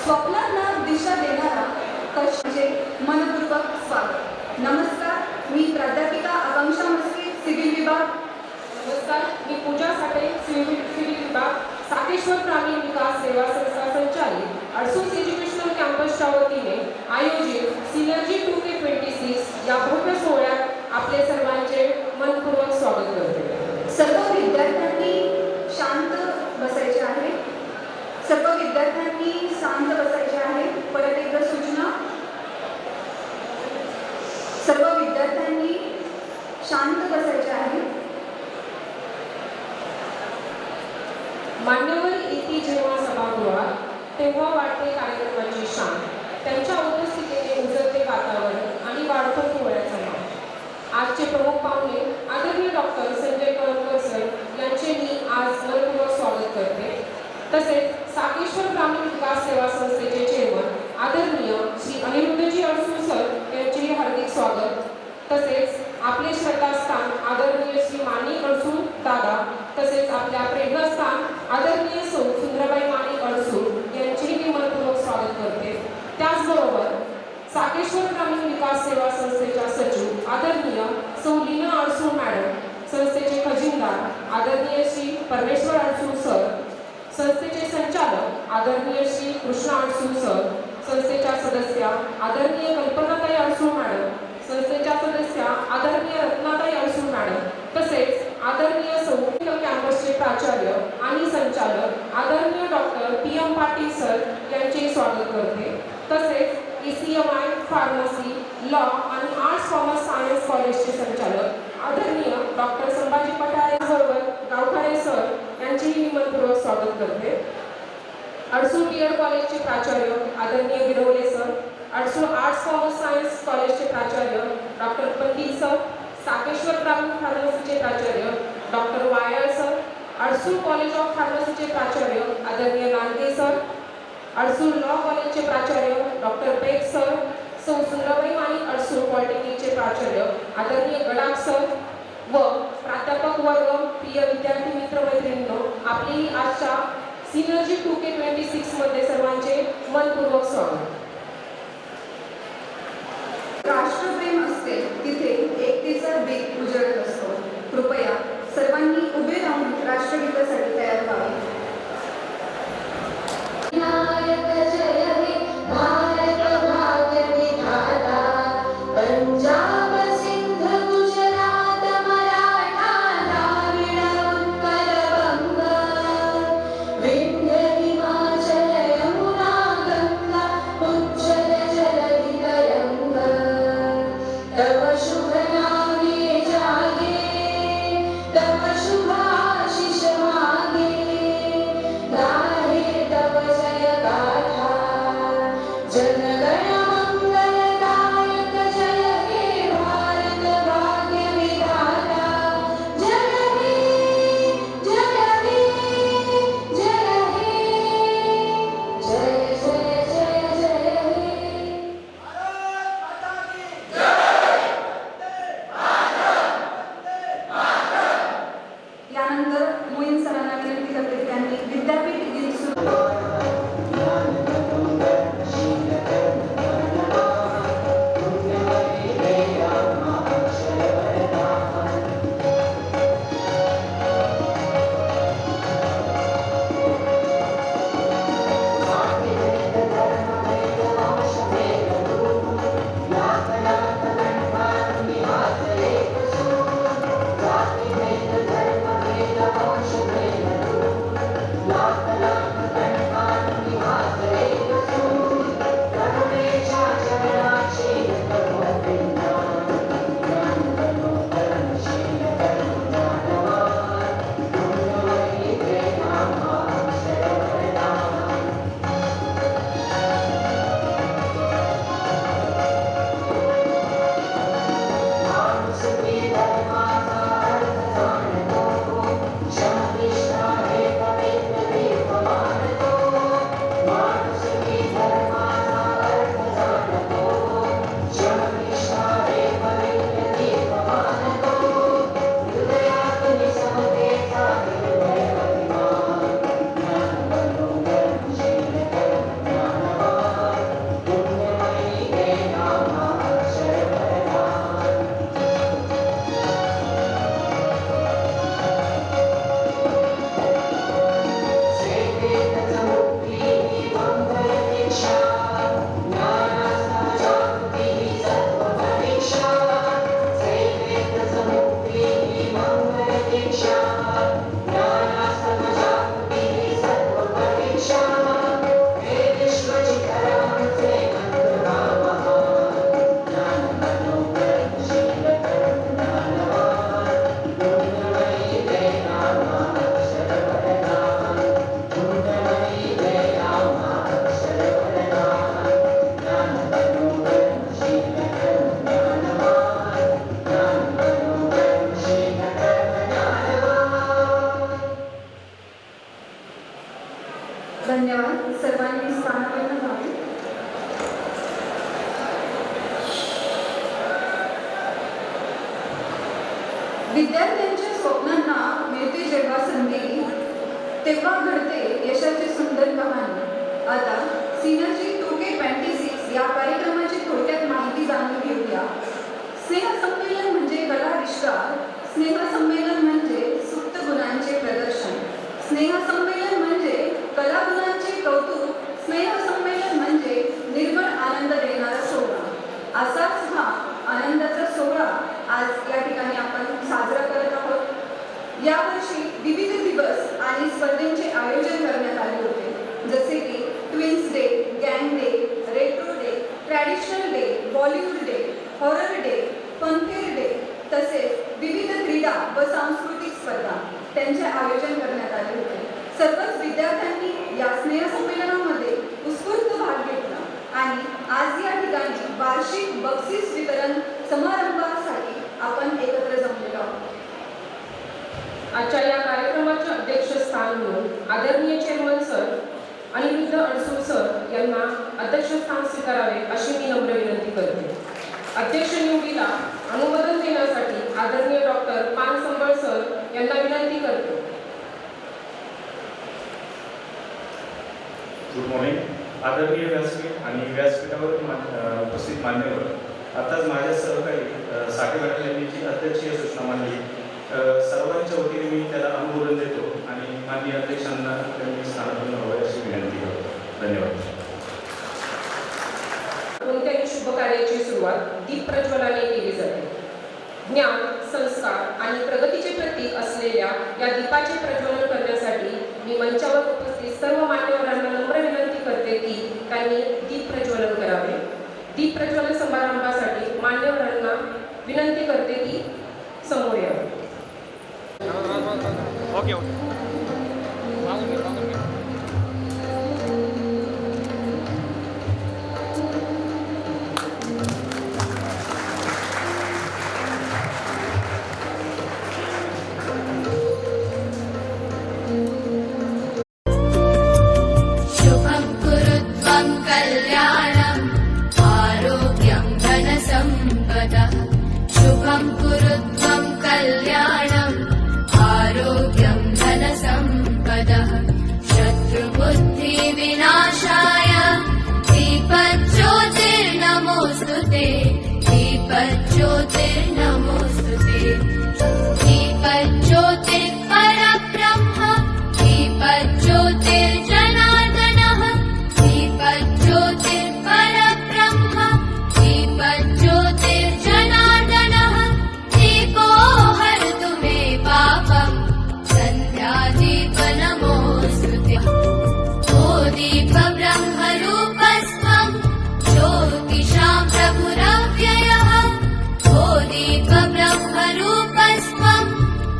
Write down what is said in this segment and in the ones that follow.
स्वप्नांना दिशा देणारा कशाचे मनपूर्वक स्वागत। नमस्कार, मी प्राध्यापिका आकांक्षा मस्के, सिव्हिल विभाग। नमस्कार, मी पूजा साठे, सिव्हिल विभाग, साकेश्वर ग्रामीण विकास सेवा संस्था संचालित अडसूस एज्युकेशनल कॅम्पसच्या वतीने आयोजित सिनर्जी 2026 या भव्य सोहळ्यात आपले सर्वांचे मनपूर्वक स्वागत करते। सर्व विद्यार्थ्यांनी शांत बसायचे आहे। सर्व विद्यार्थ्यांनी शांत बसायचे आहे। परत एकदा सूचना, सर्व विद्यार्थ्यांनी शांत बसायचे आहे। मान्यवर येती जेव्हा सभागृहात तेव्हा वाटते कार्यक्रमाची शान, त्यांच्या उपस्थितीने उजळते वातावरण आणि वाढतो सोहळ्याचा मान। आजचे प्रमुख पाहुणे आदरणीय डॉक्टर संजय कळमकर सर यांचे मी आज मनपूर्वक स्वागत करते। तसेच साकेश्वर ग्रामीण विकास सेवा संस्थेचे चेअरमन आदरणीय श्री अनिरुद्धजी अडसूळ सर यांचेही हार्दिक स्वागत। तसेच आपले श्रद्धास्थान आदरणीय श्री माणिक अडसूळ दादा, तसेच आपल्या प्रेरणास्थान आदरणीय सौ सुंदराबाई माणिक अडसूळ यांचेही मी मनपूर्वक स्वागत करते। त्याचबरोबर साकेश्वर ग्रामीण विकास सेवा संस्थेच्या सचिव आदरणीय सौ लीना अडसूळ मॅडम, संस्थेचे खजिनदार आदरणीय श्री परमेश्वर अडसूळ सर, संस्थेचे संचालक आदरणीय श्री कृष्णा अडसूळ सर, संस्थेच्या सदस्या आदरणीय कल्पनाताई अडसूळ मॅडम, संस्थेच्या सदस्या आदरणीय रत्नाताई अडसूळ मॅडम, तसेच आदरणीय संयुक्त कॅम्पसचे प्राचार्य आणि संचालक आदरणीय डॉक्टर PM पाटील सर यांचे स्वागत करते. तसेच ECMI फार्मसी, लॉ आणि आर्ट्स कॉमर्स सायन्स कॉलेजचे संचालक आदरणीय डॉक्टर संभाजी पठारे गावखारे सर यांचेही मनपूर्वक स्वागत करते. अडसूळ BEd कॉलेजचे प्राचार्य आदरणीय Girwale sir, Adsul arts commerce science कॉलेजचे प्राचार्य डॉक्टर पंडित सर, साकेश्वर ग्रामीण फार्मसीचे प्राचार्य doctor Wayal sir, Adsul college of फार्मसीचे प्राचार्य आदरणीय लांडगे सर, अडसूळ लॉ कॉलेजचे प्राचार्य डॉक्टर बेग सर, सौ सुंदरबाई माणिक अडसूळ पॉलिटेक्निकचे प्राचार्य आदरणीय गडाख सर व प्राध्यापक वर्ग, प्रिय विद्यार्थी मित्रमैत्रिणींनो, आपली आजच्या सिनर्जी 2K26 मध्ये सर्वांचे मनपूर्वक स्वागत. राष्ट्रप्रेम असते तिथे एकतेचा दीप उजळत असतो. कृपया सर्वांनी उभे राहून राष्ट्रगीतासाठी तयार व्हावे. विनायक जय हे भारत भाग्य विधाता, पंजाब सिंध गुजरात मराठा द्राविड उत्कल बंग, विंध्य हिमाचल यमुना गंगा उज्जल जलधि तरंग, तव शुभ नामे जागे, तव शुभ आशीष मागे, गाहे तव जय गाथा, जनगण मंगलदायक जय हे भारत भाग्य विधाता, जय हे जय हे जय हे, जय जय जय जय हे. यानंतर मोईन सरांना विनंती करते की त्यांनी विद्यापीठ गीत सुरू धन्यवाद. सर्वांनी स्थानापन्न व्हावे. विद्यार्थ्यांच्या स्वप्नांना मिळते जेव्हा संधी, तेव्हा घडते यशाची सुंदर कहाणी. आता सिनर्जी 2K26 या कार्यक्रमाची थोडक्यात गळाविष्कार, स्नेहसंमेलन म्हणजे सुप्त गुणांचे प्रदर्शन, स्नेहसंमेलन म्हणजे कलागुणांचे कौतुक, स्नेहसंमेलन म्हणजे निर्मळ आनंद देणारा सोहळा. असाच हा आनंदाचा सोहळा आज या ठिकाणी आपण साजरा करत आहोत. यावर्षी विविध दिवस आणि स्पर्धेंचे आयोजन करण्यात आले होते, जसे की ट्विन्स डे, गँग day, retro day, traditional day, Bollywood day, horror day, funfair day, तसेच विविध क्रीडा व सांस्कृतिक स्पर्धा त्यांचे आयोजन करण्यात आले होते. सर्वच विद्यार्थ्यांनी या स्नेहसंमेलनामध्ये उत्स्फूर्त भाग घेतला आणि आज या ठिकाणी वार्षिक बक्षीस वितरण समारंभासाठी आपण एकत्र जमलेलो आहोत. आजच्या या कार्यक्रमाचे अध्यक्षस्थान म्हणून आदरणीय chairman sir Aniruddha Adsul sir यांना अध्यक्षस्थान स्वीकारावे अशी मी नम्र विनंती करते. अध्यक्ष निवडीला अनुमोदन देण्यासाठी आदरणीय डॉक्टर पानसंबळ सर यांना विनंती करते. Good morning. आदरणीय व्यासपीठ आणि व्यासपीठावर उपस्थित मान्यवर, आताच माझ्या सहकारी साठे पाटील यांनी जी अध्यक्षीय सूचना मांडली, सर्वांच्या वतीने मी त्याला अनुमोदन देतो आणि माननीय अध्यक्षांना त्यांनी स्थानापन्न व्हावे अशी विनंती करतो. धन्यवाद. कोणत्याही शुभ कार्याची सुरुवात दीप प्रज्वलाने केली जाते. ज्ञान, संस्कार आणि प्रगतीचे प्रतीक असलेल्या या दीपाचे प्रज्वलन करण्यासाठी मी मंचावर उपस्थित सर्व मान्यवरांना नम्र विनंती करते की त्यांनी दीप प्रज्वलन करावे. दीप प्रज्वलन समारंभासाठी मान्यवरांना विनंती करते की समोर यावे. ओके. शुभं कुरु त्वं कल्याणम् आरोग्यं धनसम्पदः शुभं कुरु त्वं कल्याणम् आरोग्यं धनसम्पदः शत्रुबुद्धिविनाशाय दीपज्योतिर्नमोऽस्तु ते दीपज्योतिर्नमोऽस्तु ते दीपज्योतिर्परब्रह्म दीपज्योतिर्जनार्दनः दीपज्योतिर्परब्रह्म दीपज्योतिर्जनार्दनः दीपो हरतु मे पापम् सन्ध्यादीपनमोऽस्तु ते ओ दीपब्रह्मरूपस्त्वं ज्योतिषां प्रभुरव्ययः ओ दीपब्रह्मरूपस्त्वं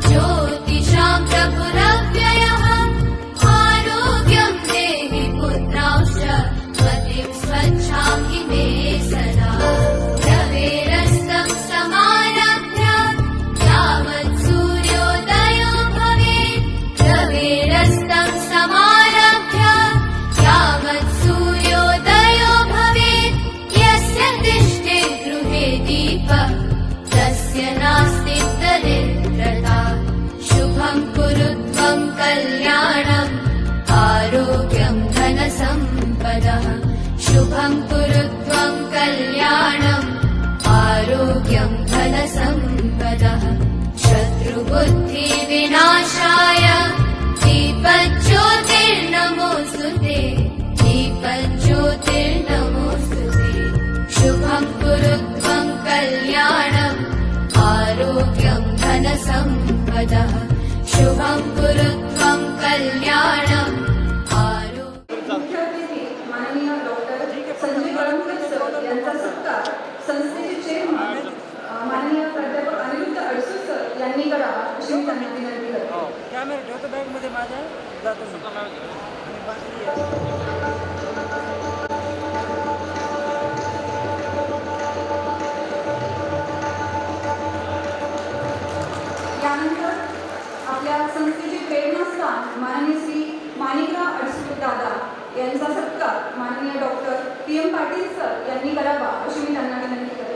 ज्योतिषां प्रभुरव्ययः आरोग्यं देहि पुत्रांश्च मतिं स्वच्छां हि मे सदा रवेरस्तं समारभ्य यावत् सूर्योदयो भवेत् रवेरस्तं समारभ्य यावत् सूर्योदयो भवेत् यस्य तिष्ठे गृहे दीपः तस्य नास्ति दरिद्रता शुभं कुरु त्वं कल्याणम् आरोग्यं धनसम्पदः शुभं कुरु त्वं कल्याणम् आरोग्यं धनसम्पदः शत्रुबुद्धिविनाशाय दीपज्योतिर्नमोऽस्तु ते दीपज्योतिर्नमोऽस्तु ते शुभं कुरु त्वं कल्याणम् आरोग्यं धनसम्पदः शुभं कुरु त्वं कल्याणम् मुख्य अतिथी माननीय डॉक्टर संजय कळमकर सर यांचा सत्कार संस्थेचे चेअरमन माननीय प्राध्यापक अनिरुद्ध अडसूळ सर यांनी करावा अशी मी त्यांना विनंती करते. कॅमेरा ठेवतो बॅगमध्ये माझ्या जातो मी. आणि बाकी यानंतर आपल्या संस्थेचे प्रेरणास्थान माननीय श्री माणिकराव अडसूळ दादा यांचा सत्कार माननीय डॉक्टर PM पाटील सर यांनी करावा अशी मी त्यांना विनंती करते.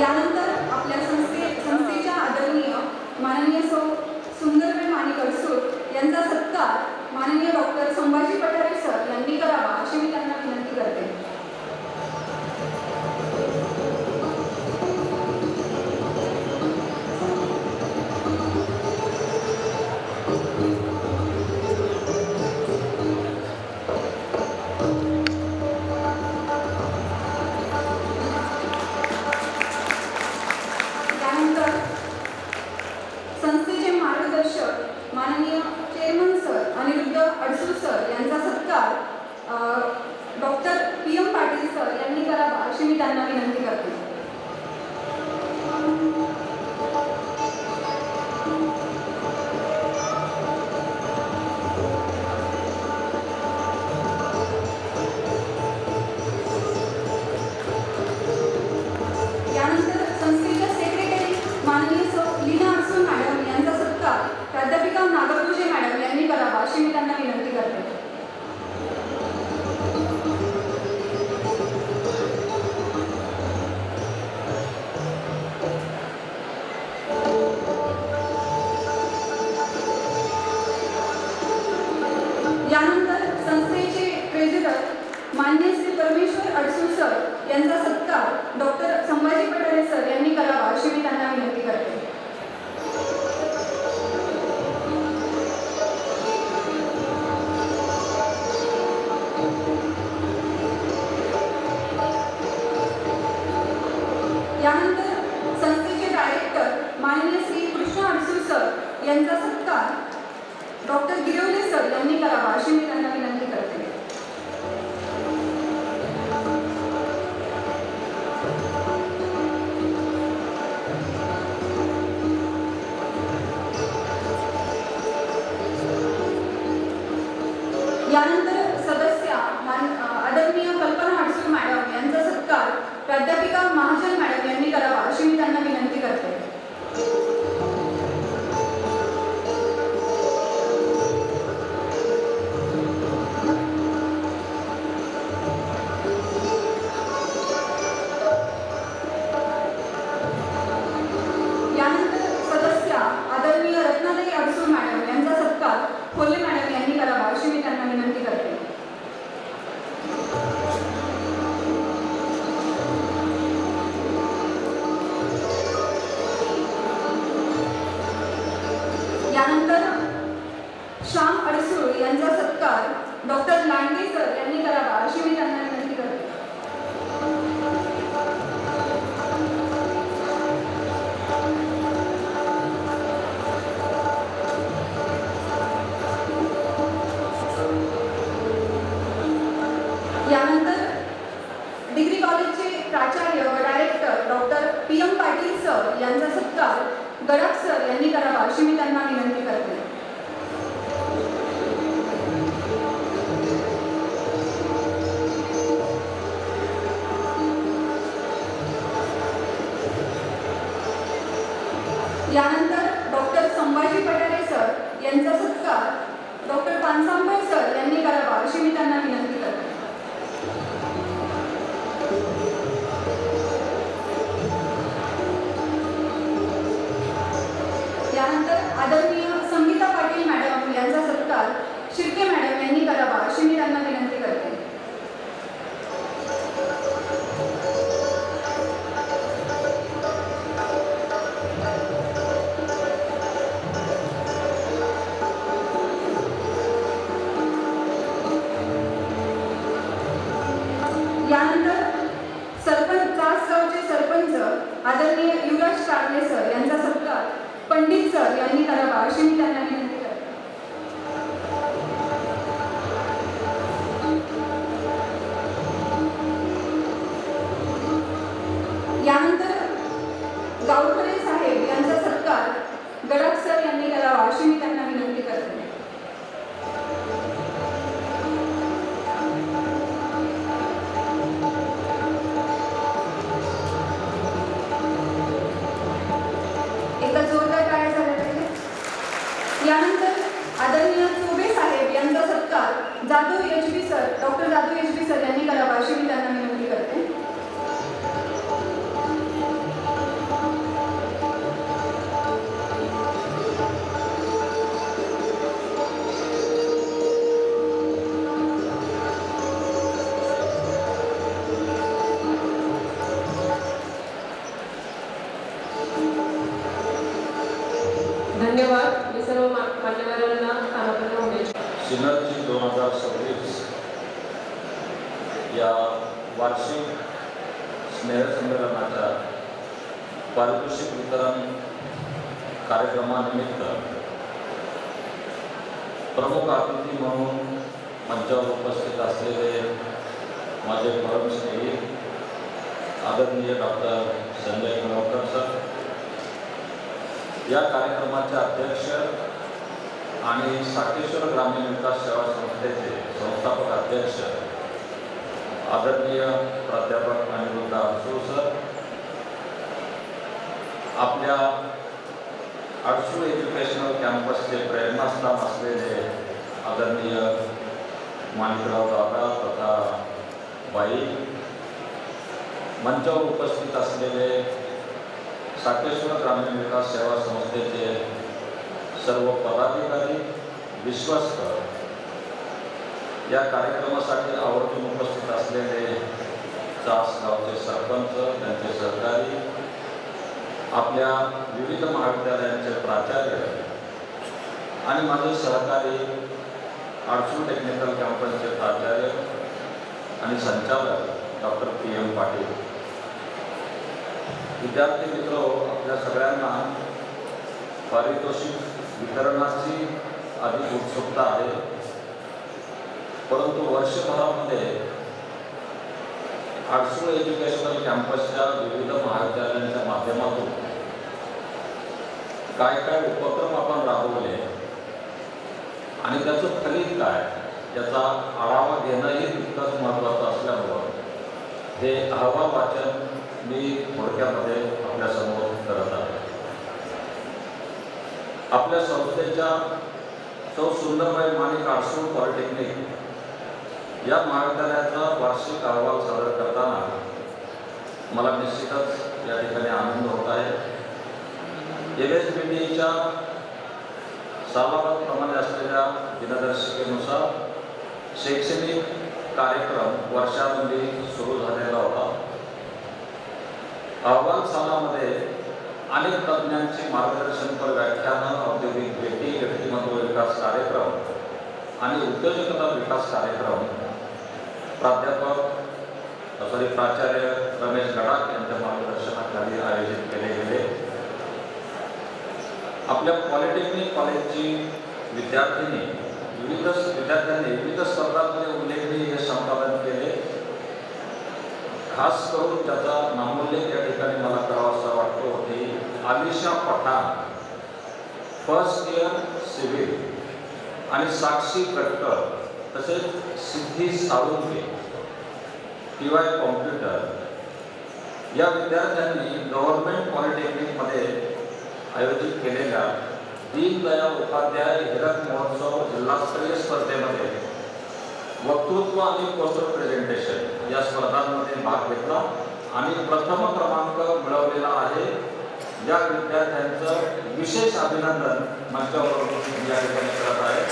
यानंतर आपल्या PM पाटील सर यांनी करावा अशी मी त्यांना विनंती करते. यानंतर संस्थेच्या सेक्रेटरी माननीय लीना अडसूळ मॅडम यांचा सत्कार प्राध्यापिका नागपूजे मॅडम यांनी करावा अशी मी त्यांना विनंती करते. यानंतर संस्थेचे ट्रेझरर मान्य श्री परमेश्वर अडसूळ सर यांचा सत्कार डॉक्टर संभाजी पठारे सर यांनी करावा अशी मी त्यांना विनंती करते. यानंतर संस्थेचे डायरेक्टर माननीय श्री कृष्ण अडसूळ सर यांचा सत्कार डॉक्टर गिरवले सर यांनी करावा अशी मी त्यांना विनंती करते. यानंतर सदस्या आदरणीय कल्पना अडसूळ मॅडम यांचा सत्कार प्राध्यापिका महाजन मॅडम यांनी करावा अशी मी त्यांना विनंती करते. यानंतर सदस्या आदरणीय रत्नाताई अडसूळ मॅडम यांचा सत्कार खोले मॅडम यांनी करावा अशी मी त्यांना विनंती करते. यानंतर श्याम अडसूळ यांचा सत्कार डॉक्टर लांडगे सर यांनी करावा अशी मी त्यांना विनंती करते. यानंतर डिग्री कॉलेजचे प्राचार्य व director doctor PM Patil sir यांचा सत्कार गडाख सर यांनी करावा अशी मी त्यांना विनंती करते. यानंतर डॉक्टर संभाजी पठारे सर यांचा सत्कार डॉक्टर पानसांबळ सर यांनी करावा अशी मी त्यांना विनंती करते. यानंतर आदरणीय संगीता पाटील मॅडम यांचा सत्कार शिर्के मॅडम यांनी करावा अशी मी त्यांना विनंती करते. यानंतर कासगावचे सरपंच आदरणीय युवराज कारले सर यांचा सत्कार पंडित सर यांनी करावा अशी मी त्यांना विनंती करते. यानंतर गावखरे साहेब यांचा सत्कार गडाख सर यांनी करावा अशी मी त्यांना विनंती करते. एकदा जोरदार टाळ्या झाल्या पाहिजे. यानंतर आदरणीय चोबे साहेब यांचा सत्कार Jadhav HB sir doctor Jadhav HB sir यांनी करावा अशी मी त्यांना विनंती करते. धन्यवाद. मी सर्व मान्यवरांना स्थानापन्न होण्याची सिनर्जी 2026 या वार्षिक स्नेहसंमेलनाच्या पारितोषिक वितरण कार्यक्रमानिमित्त प्रमुख अतिथी म्हणून मंचावर उपस्थित असलेले माझे परमस्नेही आदरणीय डॉक्टर संजय कनोरकर सर, या कार्यक्रमाचे अध्यक्ष आणि साकेश्वर ग्रामीण विकास सेवा संस्थेचे संस्थापक अध्यक्ष आदरणीय प्राध्यापक अनिरुद्ध अडसूळ सर, आपल्या अडसूळ एज्युकेशनल कॅम्पसचे प्रेरणास्थान असलेले आदरणीय माणिकराव दादा तथा बाई, मंचावर उपस्थित असलेले साकेश्वर ग्रामीण विकास सेवा संस्थेचे सर्व पदाधिकारी, विश्वस्त, या कार्यक्रमासाठी आवर्जून उपस्थित असलेले चासगावचे सरपंच, त्यांचे सहकारी, आपल्या विविध महाविद्यालयांचे प्राचार्य आणि माझे सहकारी अडसूळ टेक्निकल कॅम्पसचे प्राचार्य आणि संचालक डॉक्टर PM पाटील, विद्यार्थी मित्र, आपल्या सगळ्यांना पारितोषिक वितरणाची अधिक उत्सुकता आहे, परंतु वर्षभरामध्ये अडसूळ एज्युकेशनल कॅम्पसच्या विविध महाविद्यालयांच्या माध्यमातून काय काय उपक्रम आपण राबवले आणि त्याचं फलित काय याचा आढावा घेणंही तितकंच महत्त्वाचं असल्यामुळं हे अहवाल वाचन मी थोडक्यामध्ये आपल्यासमोर करत आहे. आपल्या संस्थेच्या सौ सुंदरबाई माणिक अडसूळ पॉलिटेक्निक या महाविद्यालयाचा वार्षिक अहवाल सादर करताना मला निश्चितच या ठिकाणी आनंद होत आहे. LSBTच्या सालाबादप्रमाणे असलेल्या दिनदर्शिकेनुसार शैक्षणिक कार्यक्रम वर्षानुवर्षी सुरू झालेला होता. अहवाल सालामध्ये अनेक तज्ज्ञांची मार्गदर्शनपर व्याख्यानं, औद्योगिक भेटी, व्यक्तिमत्व विकास कार्यक्रम आणि उद्योजकता विकास कार्यक्रम प्राचार्य रमेश गडाख यांच्या मार्गदर्शनाखाली आयोजित केले गेले. आपल्या पॉलिटेक्निक कॉलेजची विद्यार्थ्यांनी विविध स्पर्धांमध्ये उल्लेखनीय यश संपादन केले. खास करून त्याचा नामोल्लेख या ठिकाणी मला करावासा वाटतो की Alisha Pathan first year civil आणि साक्षी कटकर तसेच सिद्धी साळुंके TY कॉम्प्युटर या विद्यार्थ्यांनी गव्हर्नमेंट पॉलिटेक्निकमध्ये आयोजित केलेल्या दीनदयाळ उपाध्याय हिरक महोत्सव जिल्हास्तरीय स्पर्धेमध्ये वक्तृत्व आणि पोस्टर प्रेझेंटेशन या स्पर्धांमध्ये भाग घेतला आणि प्रथम क्रमांक मिळवलेला आहे. या विद्यार्थ्यांचं विशेष अभिनंदन मंचावर या ठिकाणी करत आहे.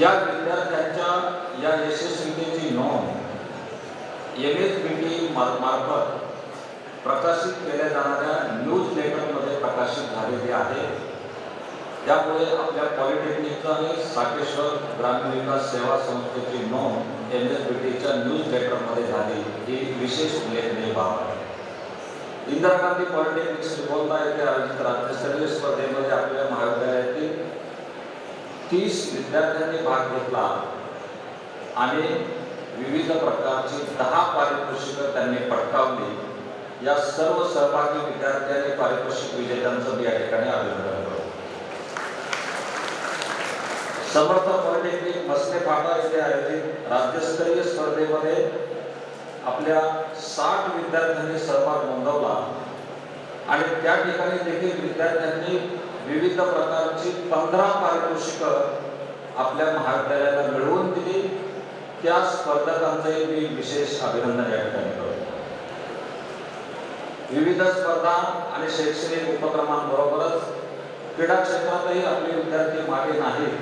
या विद्यार्थ्यांच्या या यशस्वीतेची नोंद LSBT मार्फत प्रकाशित केल्या जाणाऱ्या न्यूज लेटरमध्ये प्रकाशित झालेली आहे. त्यामुळे आपल्या पॉलिटेक्निकचा आणि साकेश्वर ग्रामीण विकास सेवा संस्थेची नोंद LSBTच्या न्यूज लेटरमध्ये झाली ही विशेष उल्लेखनीय बाब आहे. इंदिरा गांधी पॉलिटेक्निक श्रीगोंदा येथे आयोजित राज्यस्तरीय स्पर्धेमध्ये आपल्या महाविद्यालयातील 30 विद्यार्थ्यांनी भाग घेतला आणि विविध प्रकारची 10 पारितोषिकं त्यांनी पटकावली. या सर्व सहभागी विद्यार्थ्यांनी पारितोषिक विजेत्यांचं या ठिकाणी अभिनंदन करतो. समर्थ पॉलिटेक्निक मसले फाटा येथे आयोजित राज्यस्तरीय स्पर्धेमध्ये आपल्या 60 विद्यार्थ्यांनी सहभाग नोंदवला आणि त्या ठिकाणी देखील विद्यार्थ्यांनी विविध प्रकारची 15 पारितोषिकं आपल्या महाविद्यालयाला मिळवून दिली. त्या स्पर्धकांचंही मी विशेष अभिनंदन या ठिकाणी करतो. विविध स्पर्धा आणि शैक्षणिक उपक्रमांबरोबरच क्रीडा क्षेत्रातही आपले विद्यार्थी मागे नाहीत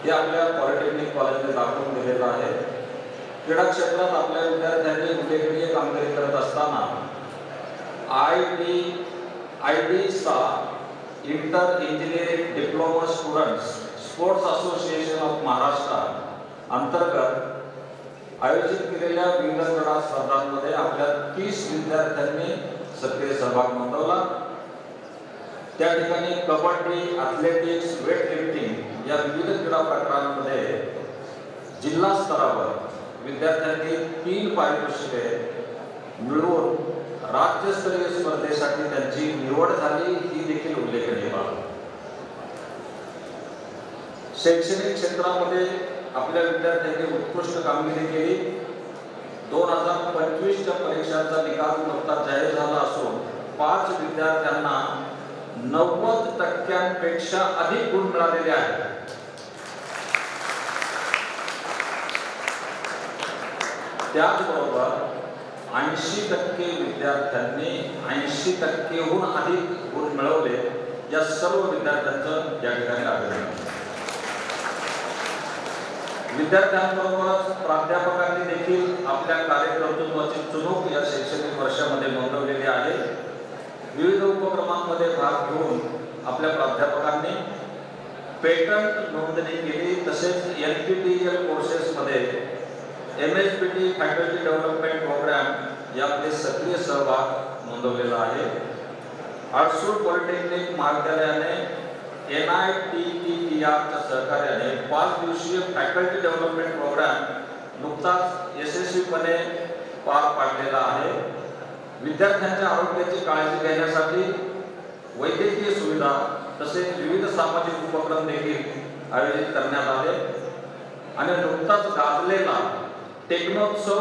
हे आपल्या पॉलिटेक्निक कॉलेजने दाखवून दिलेलं आहे. क्रीडा क्षेत्रात आपल्या विद्यार्थ्यांनी उल्लेखनीय कामगिरी करत असताना IDSA inter engineering diploma students sports association of Maharashtra अंतर्गत आयोजित केलेल्या विविध क्रीडा स्पर्धांमध्ये आपल्या 30 विद्यार्थ्यांनी सक्रिय सहभाग नोंदवला. त्या ठिकाणी कबड्डी, ॲथलेटिक्स, वेट लिफ्टिंग या विविध क्रीडा प्रकारांमध्ये जिल्हा स्तरावर विद्यार्थ्यांनी 3 पारितोषिके मिळवून राज्यस्तरीय स्पर्धेसाठी त्यांची निवड झाली, ही देखील उल्लेखनीय बाब. शैक्षणिक क्षेत्रामध्ये आपल्या विद्यार्थ्यांनी उत्कृष्ट कामगिरी केली. 2025च्या परीक्षांचा निकाल नुकताच जाहीर झाला असून 5 विद्यार्थ्यांना 90% अधिक गुण मिळालेले आहेत. त्याचबरोबर 80% विद्यार्थ्यांनी 80%हून अधिक गुण मिळवले. या सर्व विद्यार्थ्यांचं या ठिकाणी अभिनंदन. विद्यार्थ्यांबरोबरच प्राध्यापकांनी देखील आपल्या कार्यकर्तृत्वाची चुणूक या शैक्षणिक वर्षामध्ये नोंदवलेली आहे. विविध उपक्रमांमध्ये भाग घेऊन आपल्या प्राध्यापकांनी पेटंट नोंदणी केली. तसेच NPTEL कोर्सेसमध्ये MSBT फॅकल्टी डेव्हलपमेंट प्रोग्राम यामध्ये सक्रिय सहभाग नोंदवलेला आहे. आरसूड पॉलिटेक्निक महाविद्यालयाने NITTERच्या सहकार्याने 5 दिवसीय फॅकल्टी डेव्हलपमेंट प्रोग्राम नुकताच यशस्वीपणे पार पाडलेला आहे. विद्यार्थ्यांच्या आरोग्याची काळजी घेण्यासाठी वैद्यकीय सुविधा तसेच विविध सामाजिक उपक्रम देखील आयोजित करण्यात आले आणि नुकताच गाजलेला टेक्नोत्सव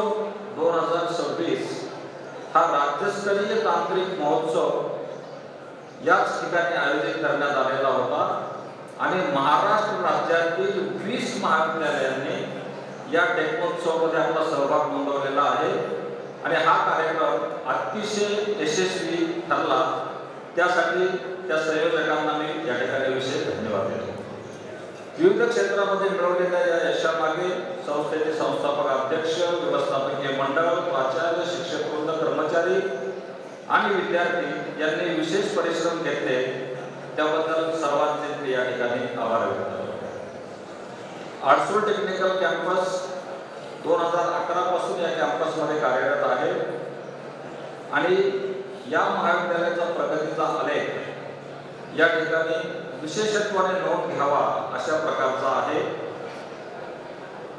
2026 हा राज्यस्तरीय तांत्रिक महोत्सव याच ठिकाणी आयोजित करण्यात आलेला होता आणि महाराष्ट्र राज्यातील 20 महाविद्यालयांनी या टेक्नोत्सवमध्ये आपला सहभाग नोंदवलेला आहे आणि हा कार्यक्रम अतिशय यशस्वी ठरला. त्यासाठी त्या संयोजकांना मी या ठिकाणी विशेष धन्यवाद देतो. विविध क्षेत्रामध्ये मिळवलेल्या या यशामागे संस्थेचे संस्थापक अध्यक्ष, व्यवस्थापकीय मंडळ, प्राचार्य, शिक्षकवृंद, कर्मचारी आणि विद्यार्थी यांनी विशेष परिश्रम घेतले. त्याबद्दल सर्वांचे मी या ठिकाणी आभार व्यक्त करतो. आरसूड टेक्निकल कॅम्पस 2011 पासून या कॅम्पसमध्ये कार्यरत आहे आणि या महाविद्यालयाचा प्रगतीचा आलेख या ठिकाणी विशेषत्वाने नोंद घ्यावा अशा प्रकारचा आहे.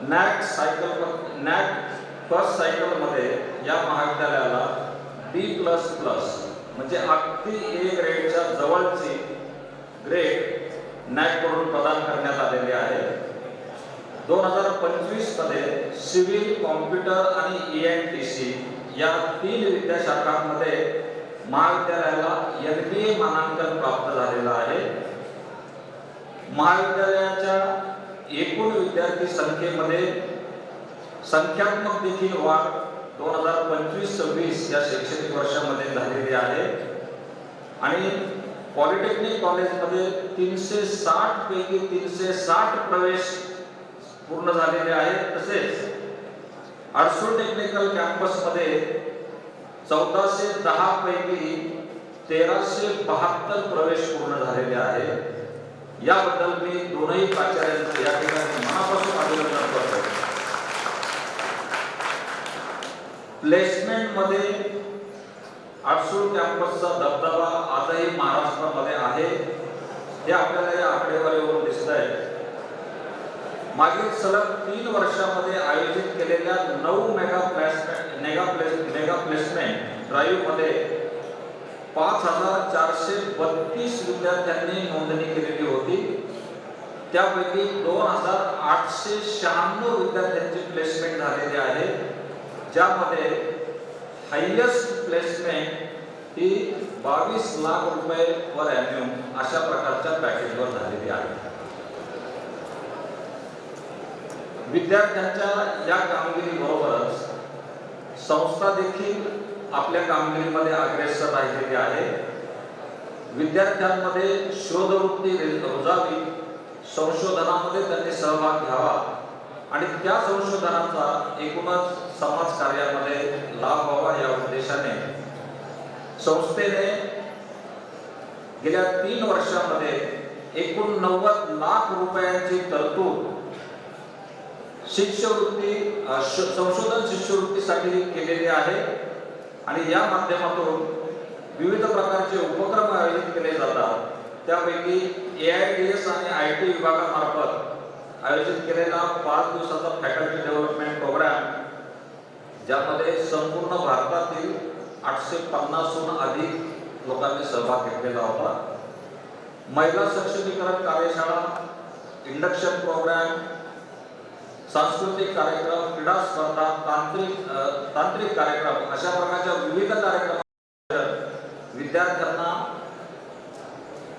नॅक फर्स्ट सायकलमध्ये या महाविद्यालयाला B++ म्हणजे अगदी A ग्रेडच्या जवळची ग्रेड नॅक कडून प्रदान करण्यात आलेली आहे. 2025 मध्ये सिव्हिल, कॉम्प्युटर आणि ENTC या 3 विद्याशाखांमध्ये महाविद्यालयाला MBA मानांकन प्राप्त झालेलं आहे. महाविद्यालयाच्या एकूण विद्यार्थी संख्येमध्ये संख्यात्मक देखील वाढ 2025-26 या शैक्षणिक वर्षामध्ये झालेली आहे आणि पॉलिटेक्निक कॉलेजमध्ये 360 पैकी 360 प्रवेश पूर्ण झालेले आहेत. तसेच आरसूड टेक्निकल कॅम्पसमध्ये 1410 पैकी 1372 प्रवेश पूर्ण झालेले आहेत. याबद्दल मी दोनही प्राचार्यांचे या ठिकाणी मनापासून अभिनंदन करतो. प्लेसमेंट मध्ये आरसूड कॅम्पसचा दबदबा आजही महाराष्ट्रामध्ये आहे. हे आपल्याला या आकडेवारीवरून दिसत आहे. मागील सलग 3 वर्षामध्ये आयोजित केलेल्या 9 मेगा प्लेसमेंट ड्राईव्ह मध्ये 5432 विद्यार्थ्यांनी नोंदणी केलेली होती. त्यापैकी 2896 विद्यार्थ्यांची प्लेसमेंट झालेली आहे, ज्यामध्ये हायेस्ट प्लेसमेंट ही 22 लाख रुपये पर ॲन्युअम अशा प्रकारच्या पॅकेजवर झालेली आहे. विद्यार्थ्यांच्या या कामगिरीबरोबरच संस्था देखील आपल्या कामगिरीमध्ये अग्रेसर राहिलेली आहे. विद्यार्थ्यांमध्ये शोधवृत्ती रुजावी, संशोधनामध्ये त्यांनी सहभाग घ्यावा आणि त्या संशोधनाचा एकूणच समाज कार्यामध्ये लाभ व्हावा या उद्देशाने संस्थेने गेल्या 3 वर्षांमध्ये एकूण 90 लाख रुपयांची तरतूद शिष्यवृत्ती संशोधन शिष्यवृत्तीसाठी केलेली आहे आणि या माध्यमातून विविध प्रकारचे उपक्रम आयोजित केले जातात. त्यापैकी AIDS आणि IT विभागामार्फत आयोजित केलेला 5 दिवसाचा फॅकल्टी डेव्हलपमेंट प्रोग्राम, ज्यामध्ये संपूर्ण भारतातील 850हून अधिक लोकांनी सहभाग घेतलेला होता. महिला सक्षमीकरण कार्यशाळा, इंडक्शन प्रोग्राम, सांस्कृतिक कार्यक्रम, क्रीडा स्पर्धा, तांत्रिक कार्यक्रम अशा प्रकारच्या विविध कार्यक्रम विद्यार्थ्यांना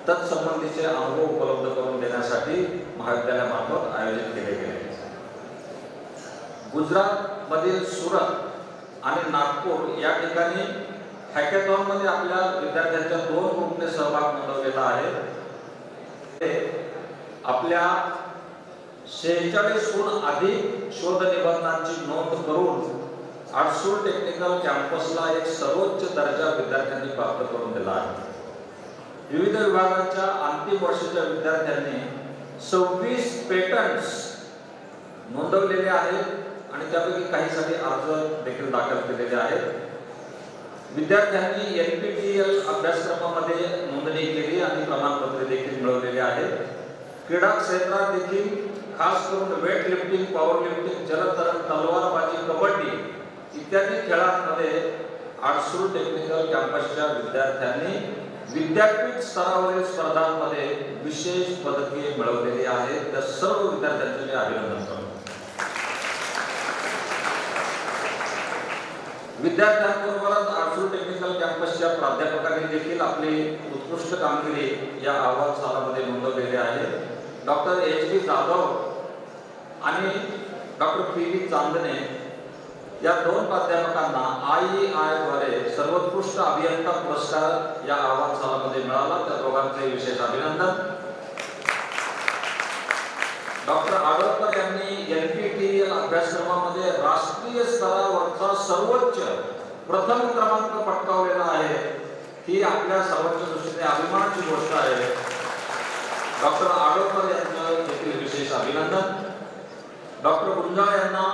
तत्संबंधीचे अनुभव उपलब्ध करून देण्यासाठी महाविद्यालयामार्फत आयोजित केले गेले. गुजरातमधील सुरत आणि नागपूर या ठिकाणी हॅकेथॉनमध्ये आपल्या विद्यार्थ्यांच्या 2 ग्रुपने सहभाग नोंदवलेला आहे. आपल्या 46हून अधिक शोध निबंधांची नोंद करून आर्ट्सूळ टेक्निकल कॅम्पसला एक सर्वोच्च दर्जा विद्यार्थ्यांनी प्राप्त करून दिला आहे. विविध विभागांच्या अंतिम वर्षाच्या विद्यार्थ्यांनी 26 पेटंट्स नोंदवलेले आहेत आणि त्यापैकी काहीसाठी अर्ज देखील दाखल केलेले आहेत. विद्यार्थ्यांनी NPTEL अभ्यासक्रमामध्ये नोंदणी केली आणि प्रमाणपत्रे देखील मिळवलेली आहेत. क्रीडा क्षेत्रात देखील खास करून वेट लिफ्टिंग, पॉवर लिफ्टिंग, जलतरण, तलवारबाजी, कबड्डी इत्यादी खेळांमध्ये आर्ट्सूळ टेक्निकल कॅम्पसच्या विद्यार्थ्यांनी विद्यापीठ स्तरावरील स्पर्धांमध्ये विशेष पदके मिळवलेली आहेत. त्या सर्व विद्यार्थ्यांचे मी अभिनंदन करतो. विद्यार्थ्यांबरोबरच आर्ट्सूळ टेक्निकल कॅम्पसच्या प्राध्यापकांनी देखील आपली उत्कृष्ट कामगिरी या अहवाल सालामध्ये नोंदवलेली आहे. डॉक्टर HB जाधव आणि डॉक्टर PV चांदणे या 2 प्राध्यापकांना IEI द्वारे सर्वोत्कृष्ट अभियंता पुरस्कार या अहवाल सालामध्ये मिळाला. त्या दोघांचे विशेष अभिनंदन. डॉक्टर आडवकर यांनी NPTEL अभ्यासक्रमामध्ये राष्ट्रीय स्तरावरचा सर्वोच्च प्रथम क्रमांक पटकावलेला आहे. ही आपल्या सर्वांच्या दृष्टीने अभिमानाची गोष्ट आहे. डॉक्टर आडवकर यांचं देखील विशेष अभिनंदन. डॉक्टर गुंजाळ यांना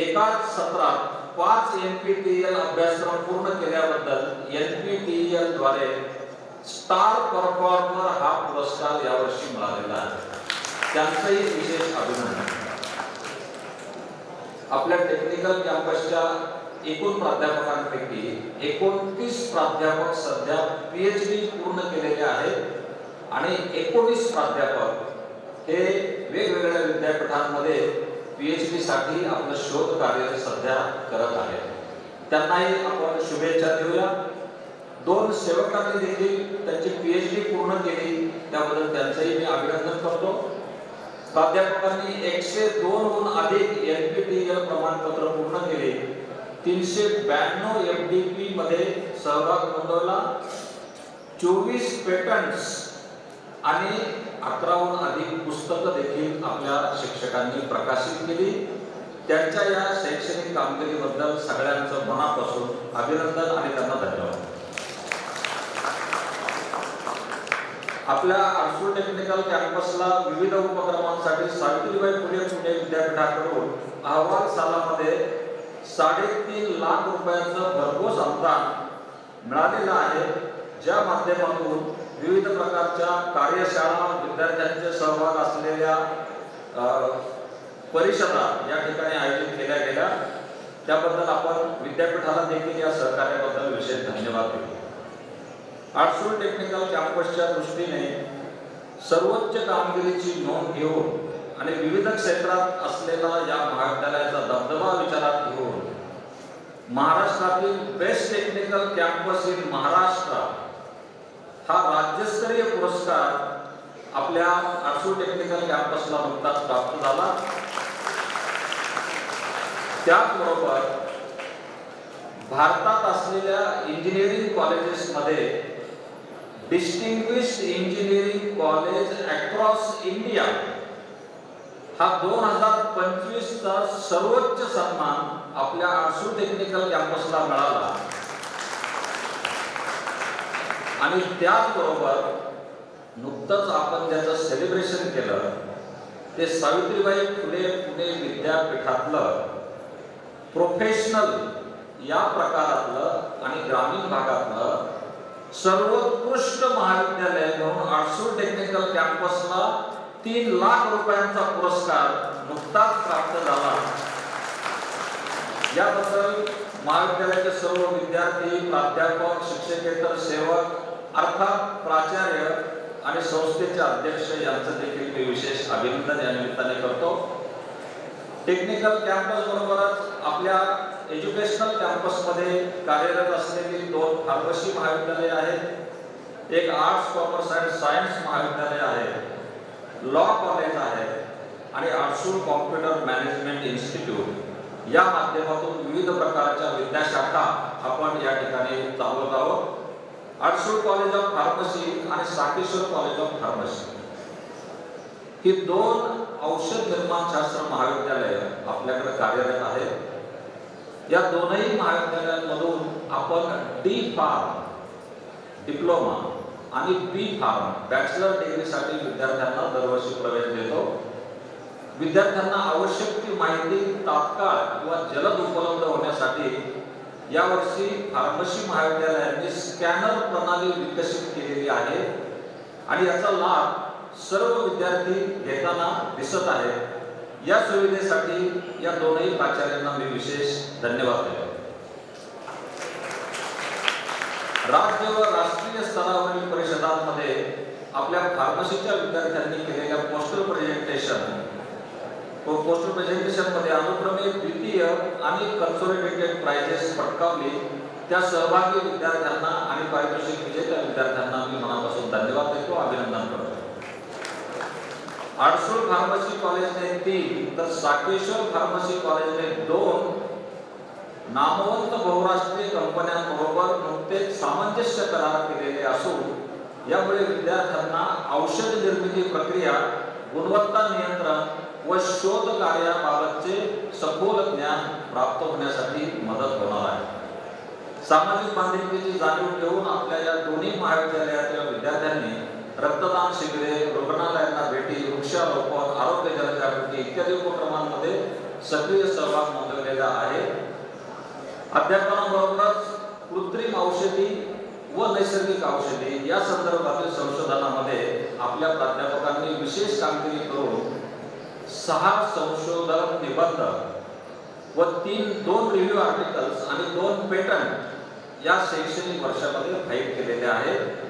एकाच सत्रात 5 NPTEL अभ्यासक्रम पूर्ण केल्याबद्दल NPTEL द्वारे स्टार परफॉर्मर हा पुरस्कार यावर्षी मिळालेला आहे. त्यांचंही विशेष अभिनंदन. आपल्या टेक्निकल कॅम्पसच्या एकूण प्राध्यापकांपैकी 29 प्राध्यापक सध्या PhD पूर्ण केलेले आहेत आणि 19 प्राध्यापक हे वेगवेगळ्या विद्यापीठांमध्ये PhD साठी आपलं शोध कार्य सध्या करत आहेत. त्यांनाही आपण शुभेच्छा देऊया. 2 सेवकांनी देखील त्यांची PhD पूर्ण केली, त्याबद्दल त्यांचंही मी अभिनंदन करतो. प्राध्यापकांनी 102हून अधिक NPTEL प्रमाणपत्र पूर्ण केले. 392 FDP मध्ये सहभाग नोंदवला. 24 पेटंट्स आणि 11हून अधिक पुस्तकं देखील आपल्या शिक्षकांनी प्रकाशित केली. त्यांच्या या शैक्षणिक कामगिरीबद्दल सगळ्यांचं मनापासून अभिनंदन आणि त्यांना धन्यवाद. आपल्या आर्ट्सूळ टेक्निकल कॅम्पसला विविध उपक्रमांसाठी सावित्रीबाई फुले पुणे विद्यापीठाकडून अहवाल सालामध्ये 3.5 लाख रुपयांचं भरघोस अनुदान मिळालेलं आहे, ज्या माध्यमातून विविध प्रकारच्या कार्यशाळा, विद्यार्थ्यांचे सहभाग असलेल्या परिषदा या ठिकाणी आयोजित केल्या गेल्या. त्याबद्दल आपण विद्यापीठाला देखील या सहकार्याबद्दल विशेष धन्यवाद देतो. आर्ट्सूळ टेक्निकल कॅम्पसच्या दृष्टीने सर्वोच्च कामगिरीची नोंद घेऊन आणि विविध क्षेत्रात असलेला या महाविद्यालयाचा दबदबा विचारात घेऊन महाराष्ट्रातील best technical campus in Maharashtra हा राज्यस्तरीय पुरस्कार आपल्या आर्ट्सूळ टेक्निकल कॅम्पसला नुकताच प्राप्त झाला. त्याचबरोबर भारतात असलेल्या इंजिनिअरिंग कॉलेजेसमध्ये distinguished engineering college across India हा 2025 चा सर्वोच्च सन्मान आपल्या आर्ट्सूळ टेक्निकल कॅम्पसला मिळाला. आणि त्याचबरोबर नुकतंच आपण ज्याचं सेलिब्रेशन केलं ते सावित्रीबाई फुले पुणे विद्यापीठातलं प्रोफेशनल या प्रकारातलं आणि ग्रामीण भागातलं सर्वोत्कृष्ट महाविद्यालय म्हणून आर्ट्सूळ टेक्निकल कॅम्पसला 3 लाख रुपयांचा पुरस्कार नुकताच प्राप्त झाला. याबद्दल महाविद्यालयाचे सर्व विद्यार्थी, प्राध्यापक, शिक्षकेतर सेवक अर्थात प्राचार्य आणि संस्थेचे अध्यक्ष यांचं देखील मी विशेष अभिनंदन या निमित्ताने करतो. टेक्निकल कॅम्पस बरोबरच आपल्या एज्युकेशनल कॅम्पसमध्ये कार्यरत असलेली 2 फार्मसी महाविद्यालये आहेत, एक आर्ट्स कॉमर्स अँड सायन्स महाविद्यालय आहे, लॉ कॉलेज आहे आणि आर्ट्सूळ कॉम्प्युटर मॅनेजमेंट इन्स्टिट्यूट या माध्यमातून विविध प्रकारच्या विद्याशाखा आपण या ठिकाणी चालवत आहोत. आर्ट्सूळ कॉलेज ऑफ फार्मसी आणि साकेश्वर कॉलेज ऑफ फार्मसी ही 2 औषध निर्माणशास्त्र महाविद्यालय आपल्याकडे कार्यरत आहेत. या दोनही महाविद्यालयांमधून आपण डी फार्म डिप्लोमा आणि बी फार्म बॅचलर डिग्रीसाठी विद्यार्थ्यांना दरवर्षी प्रवेश देतो. विद्यार्थ्यांना आवश्यक ती माहिती तात्काळ किंवा जलद उपलब्ध होण्यासाठी यावर्षी फार्मसी महाविद्यालयांनी स्कॅनर प्रणाली विकसित केलेली आहे आणि याचा लाभ सर्व विद्यार्थी घेताना दिसत आहेत. या सुविधेसाठी या दोनही प्राचार्यांना मी विशेष धन्यवाद देतो. राज्य व राष्ट्रीय स्तरावरील परिषदांमध्ये आपल्या फार्मसीच्या विद्यार्थ्यांनी केलेल्या पोस्टर प्रेझेंटेशन मध्ये अनुक्रमे द्वितीय आणि कन्सोलिडेटेड प्राइजेस पटकावली. त्या सहभागी विद्यार्थ्यांना आणि पारितोषिक विजेत्या विद्यार्थ्यांना मी मनापासून धन्यवाद देतो, अभिनंदन करतो. आर्ट्सूळ फार्मसी कॉलेजने 3 तर साकेश्वर फार्मसी कॉलेजने 2 नामवंत बहुराष्ट्रीय कंपन्यांबरोबर नुकतेच सामंजस्य करार केलेले असून यामुळे विद्यार्थ्यांना औषध निर्मिती प्रक्रिया, गुणवत्ता नियंत्रण व शोध कार्याबाबतचे सखोल ज्ञान प्राप्त होण्यासाठी मदत होणार आहे. सामाजिक बांधिलकीची जाणीव ठेवून आपल्या या दोन्ही महाविद्यालयातील विद्यार्थ्यांनी रक्तदान शिबिरे, रुग्णालयांना भेटी, वृक्षारोपण, आरोग्य जनजागृती इत्यादी उपक्रमांमध्ये सक्रिय सहभाग नोंदवलेला आहे. अध्यापनाबरोबरच कृत्रिम औषधी व नैसर्गिक औषधी या संदर्भातील संशोधनामध्ये आपल्या प्राध्यापकांनी विशेष कामगिरी करून 6 संशोधन निबंध व 2 रिव्ह्यू आर्टिकल्स आणि 2 पेटंट या शैक्षणिक वर्षामध्ये फाईल केलेले आहेत.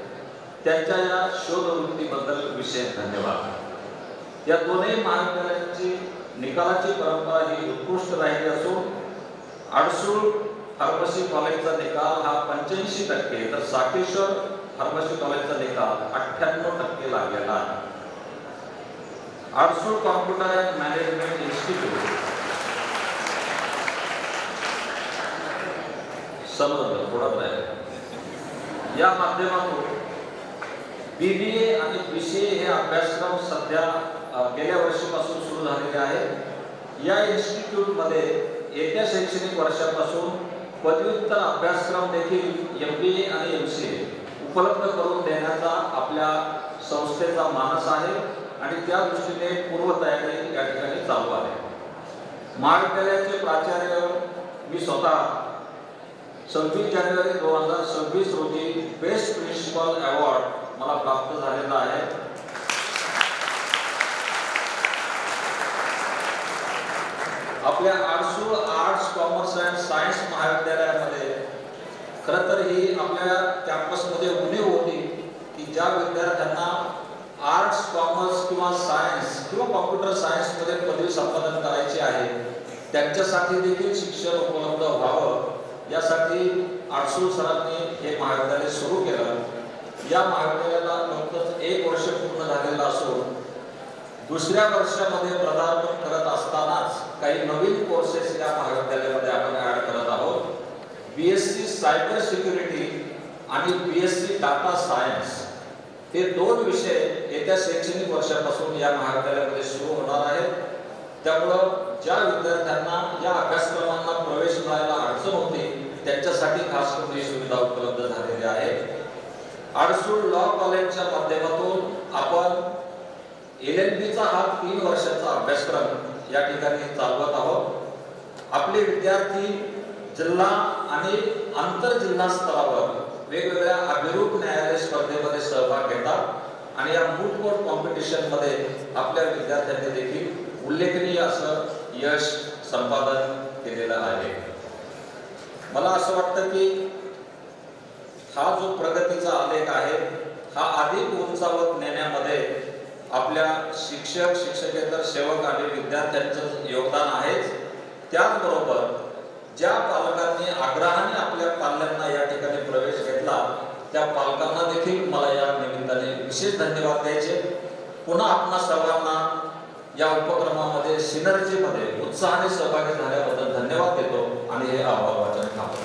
त्यांच्या या शोधवृत्तीबद्दल विशेष धन्यवाद. या दोन्ही महाविद्यालयांची निकालाची परंपरा ही उत्कृष्ट राहिली असून आर्ट्सूळ फार्मसी कॉलेजचा निकाल हा 85% तर साकेश्वर फार्मसी कॉलेजचा निकाल 98% लागलेला आहे. आर्ट्सूळ कॉम्प्युटर अँड मॅनेजमेंट इन्स्टिट्यूट समजलं थोडं आहे. या माध्यमातून BBA आणि BCA हे अभ्यासक्रम सध्या गेल्या वर्षीपासून सुरू झालेले आहेत. या इन्स्टिट्यूटमध्ये येत्या शैक्षणिक वर्षापासून पदव्युत्तर अभ्यासक्रम देखील MBA आणि MCA उपलब्ध करून देण्याचा आपल्या संस्थेचा मानस आहे आणि त्या दृष्टीने पूर्वतयारी या ठिकाणी चालू आहे. महाविद्यालयाचे प्राचार्य मी स्वतः 26 जानेवारी 2026 रोजी बेस्ट प्रिन्सिपल अवॉर्ड मला प्राप्त झालेला आहे. आपल्या आर्ट्सूळ आर्ट्स कॉमर्स अँड सायन्स महाविद्यालयामध्ये खरं तर ही आपल्या कॅम्पसमध्ये उणीव होती की ज्या विद्यार्थ्यांना आर्ट्स कॉमर्स किंवा सायन्स किंवा कॉम्प्युटर सायन्समध्ये पदवी संपादन करायची आहे त्यांच्यासाठी देखील शिक्षण उपलब्ध व्हावं यासाठी आर्ट्सूळ सरांनी हे महाविद्यालय सुरू केलं. या महाविद्यालयाला नुकतंच 1 वर्ष पूर्ण झालेलं असून दुसऱ्या वर्षामध्ये पदार्पण करत असतानाच काही नवीन कोर्सेस या महाविद्यालयामध्ये आपण ऍड करत आहोत. BSc सायबर सिक्युरिटी आणि BSc डाटा सायन्स हे 2 विषय येत्या शैक्षणिक वर्षापासून या महाविद्यालयामध्ये सुरू होणार आहेत. त्यामुळं ज्या विद्यार्थ्यांना या अभ्यासक्रमांना प्रवेश मिळायला अडचण होती त्यांच्यासाठी खास करून ही सुविधा उपलब्ध झालेली आहे. आर्ट्सूळ लॉ कॉलेजच्या माध्यमातून आपण LLBचा हा 3 वर्षाचा अभ्यासक्रम या ठिकाणी चालवत आहोत. आपले विद्यार्थी जिल्हा आणि आंतरजिल्हा स्तरावर वेगवेगळ्या अभिरूप न्यायालय स्पर्धेमध्ये सहभाग घेतात. आणि या मूड कोर्ट कॉम्पिटिशनमध्ये आपल्या विद्यार्थ्यांनी देखील उल्लेखनीय असं यश संपादन केलेलं आहे. मला असं वाटतं की हा जो प्रगतीचा आलेख आहे हा अधिक उंचावत नेण्यामध्ये आपल्या शिक्षक, शिक्षकेतर सेवक आणि विद्यार्थ्यांचं योगदान आहेच. त्याचबरोबर ज्या पालकांनी आग्रहाने आपल्या पाल्यांना या ठिकाणी प्रवेश घेतला त्या पालकांना देखील मला या निमित्ताने विशेष धन्यवाद द्यायचे. पुन्हा आपणा सर्वांना या उपक्रमामध्ये सिनर्जीमध्ये उत्साहाने सहभागी झाल्याबद्दल धन्यवाद देतो आणि हे आभार वाचन थांबवतो.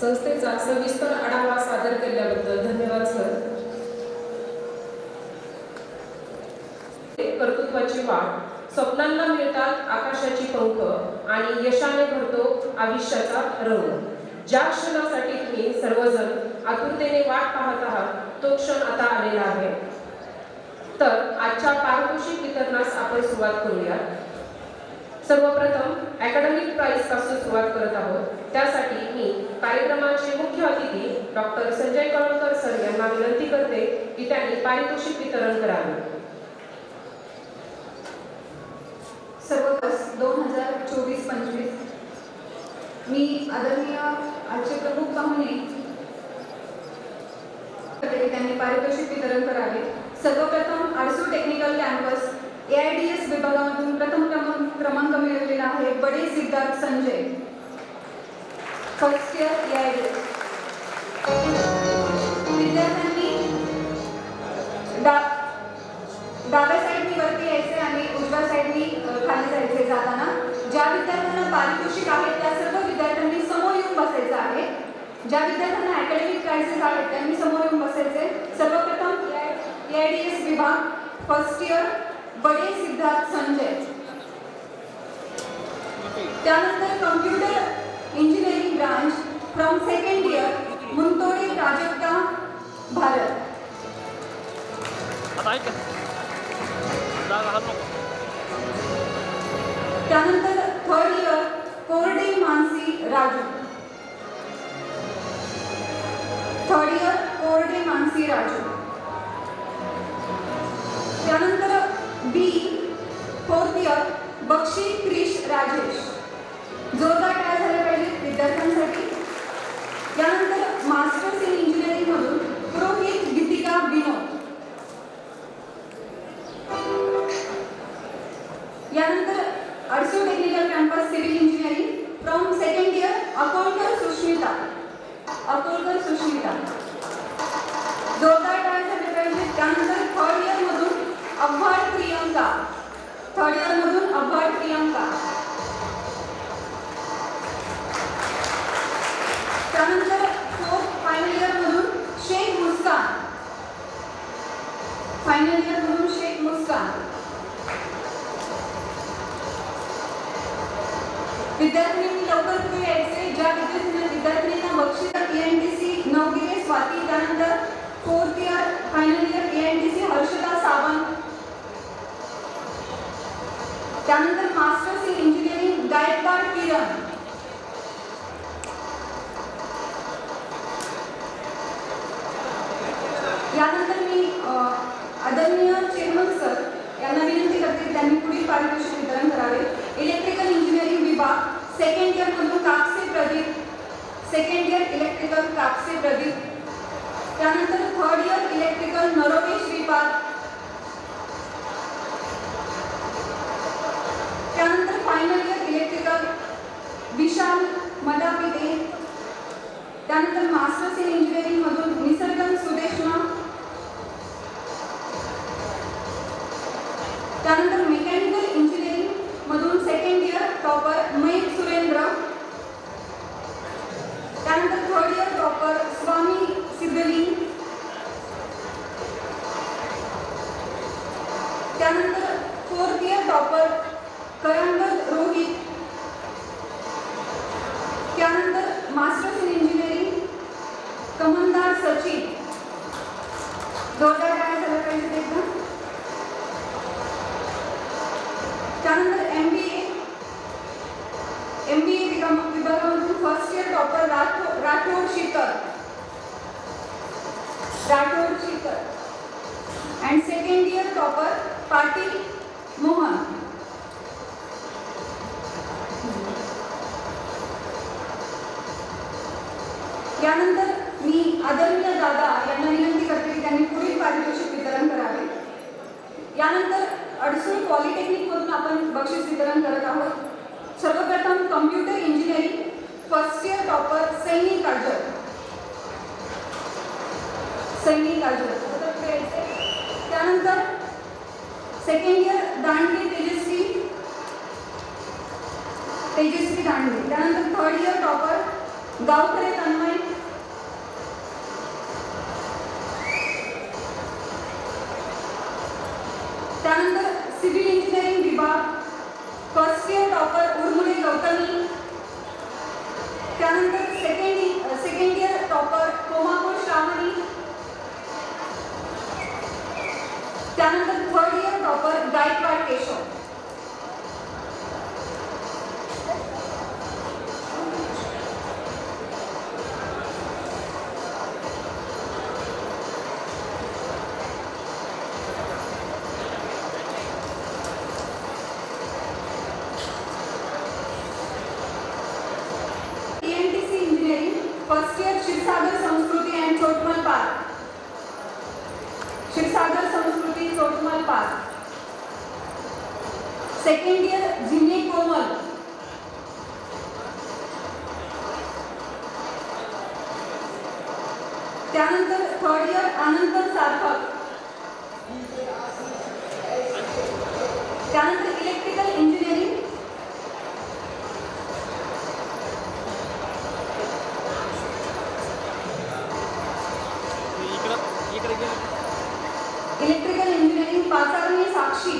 संस्थेचा सविस्तर आढावा सादर केल्याबद्दल धन्यवाद सर. कर्तृत्वाची वाढ, स्वप्नांना मिळतात आकाशाची पंख आणि यशाने भरतो आयुष्याचा रंग. ज्या क्षणासाठी तुम्ही सर्वजण आतुरतेने वाट पाहत आहात तो क्षण आता आलेला आहे. तर आजच्या पारितोषिक वितरणास आपण सुरुवात करूया. सर्वप्रथम अकॅडमिक प्राइज पासून सुरुवात करत आहोत. त्यासाठी मी कार्यक्रमाचे मुख्य अतिथी डॉक्टर संजय कळमकर सर यांना विनंती करते की त्यांनी पारितोषिक वितरण करावे. सर्वकष 2024-25 मी आदरणीय आजचे प्रमुख पाहुणे त्यांनी पारितोषिक वितरण करावे. सर्वप्रथम आरसू टेक्निकल कॅम्पस AIDS विभागामधून प्रथम क्रमांक मिळवलेला आहे Bade Siddharth Sanjay, first year AIDS. विद्यार्थ्यांनी डाव्या साईडनी वरती यायचे आणि उजव्या साईडनी खाली जायचे. जाताना ज्या विद्यार्थ्यांना पारितोषिक आहे त्या सर्व विद्यार्थ्यांनी समोर येऊन बसायचं आहे. ज्या विद्यार्थ्यांना अकॅडमिक प्राइजेस आहेत त्यांनी समोर येऊन बसायचे. सर्वप्रथम AIDS विभाग फर्स्ट इयर बडे सिद्धार्थ संजय. त्यानंतर computer engineering branch from second year Muntode Prajakta Bharat. त्यानंतर थर्ड इयर कोरडे मानसी राजू. थर्ड इयर कोरडे मानसी राजू. त्यानंतर बी फोर्थ इयर बक्षी क्रिश राजेश. जोरदार टाळ्या झाल्या पाहिजे विद्यार्थ्यांसाठी. त्यानंतर मास्टर्स इन इंजिनिअरिंग मधून पुरोहित गीतिका विनोद. यानंतर Arsu technical campus civil engineering from second year Akolkar Sushmita. Akolkar Sushmita. जोरदार टाळ्या झाल्या पाहिजे. त्यानंतर थर्ड इयर मधून अभ्भाट प्रियंका. थर्ड इयर मधून अभ्भाट प्रियंका. त्यानंतर फोर्थ फायनल इयर मधून शेख मुस्कान. फायनल इयर मधून शेख मुस्कान. विद्यार्थ्यांनी लवकर पुढे यायचे. ज्या विद्यार्थ्यांना बक्षीस ENTC नवगिरे स्वाती. त्यानंतर fourth year final year ENTC Harshada Sawant. त्यानंतर मास्टर्स इन इंजिनिअरिंग गायकवाड किरण. यानंतर मी आदरणीय चेअरमन सर यांना विनंती करते की त्यांनी पुढील पारितोषिक वितरण करावे. इलेक्ट्रिकल इंजिनिअरिंग विभाग सेकंड इयर मधून Kapse Pradeep. Second year electrical Kapse Pradeep. त्यानंतर थर्ड इयर इलेक्ट्रिकल नरोगे श्रीपाद. त्यानंतर फायनल इयर इलेक्ट्रिकल विशाल मदापिते. त्यानंतर मास्टर्स इन इंजिनिअरिंग मधून निसर्गन सुदेशना. त्यानंतर मेकॅनिकल इंजिनिअरिंग मधून second year topper Mayur Surendra. त्यानंतर थर्ड इयर टॉपर स्वामी सिद्धलिंग. त्यानंतर fourth year topper Karangal Rohit. त्यानंतर मास्टर्स इन इंजिनिअरिंग कमलदार सचिन. जोरदार टाळ्या झाल्या पाहिजे एकदम. त्यानंतर MBA विभागामधून first year topper Rathod Sheetal. Rathod Sheetal. And second year topper Patil Mohan. यानंतर मी आदरणीय दादा यांना विनंती करते की त्यांनी पुढील पारितोषिक वितरण करावे. यानंतर अडसूळ पॉलिटेक्निकमधून आपण बक्षीस वितरण करत आहोत. सर्वप्रथम computer engineering first year topper Saini काजळ. सैनी काजळ. त्यानंतर सेकंड इयर दांडगे तेजस्वी दांडगे. त्यानंतर थर्ड इयर टॉपर गावखरे तन्मय. त्यानंतर सिव्हिल इंजिनिअरिंग विभाग फर्स्ट इयर टॉपर उर्मुळे गौतमी. त्यानंतर सेकंड इयर टॉपर कोमापूर श्रावणी. त्यानंतर third year topper Gaikwad Keshav. TNTC engineering first year Kshirsagar संस्कृती अँड चोटमल पार्क. क्षीरसागर संस्कृती चोटमल पार्क. सेकंड इयर जिने कोमल. त्यानंतर थर्ड इयर अनंत सार्थक. त्यानंतर इलेक्ट्रिकल इंजिनिअरिंग इलेक्ट्रिकल इंजिनिअरिंग पाचारणी साक्षी.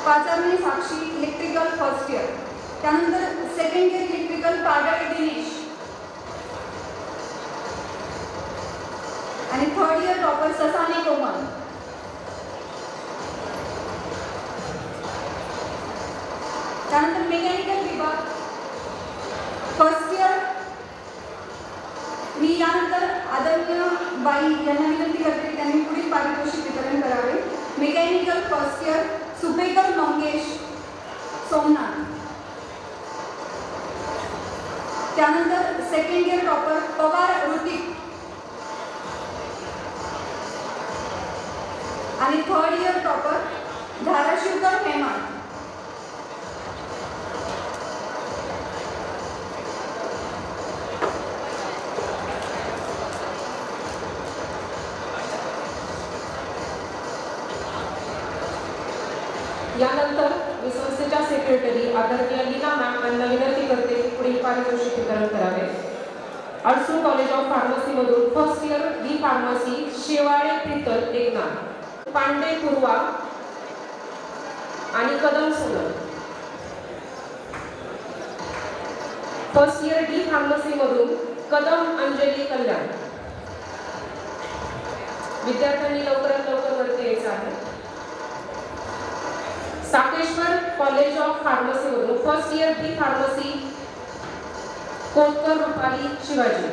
पाचारणी साक्षी इलेक्ट्रिकल फर्स्ट इयर. त्यानंतर सेकंड इयर इलेक्ट्रिकल पाडळ दिनेश. आणि थर्ड इयर टॉपर ससाने कोमल. त्यानंतर मेकॅनिकल विभाग फर्स्ट इयर मी यानंतर आदरणीय बाई यांना विनंती करते की त्यांनी पुढील पारितोषिक वितरण करावे. Mechanical first year Supekar Mangesh Somnath. त्यानंतर second year topper Pawar Hrithik. आणि third year topper Dharashivkar Hemant. यानंतर मी संस्थेच्या सेक्रेटरी आदरणीय लीना मॅम यांना विनंती करते की पुढील पारितोषिक वितरण करावे. अडसूळ कॉलेज ऑफ फार्मसीमधून first year B pharmacy Shewale Preetal Eknath. Pande Purva आणि Kadam Sonal. First year D फार्मसीमधून कदम अंजली कल्याण. विद्यार्थ्यांनी लवकरात लवकर वरती यायचं आहे. साकेश्वर कॉलेज ऑफ फार्मसीमधून first year B pharmacy Kotkar Rupali Shivaji.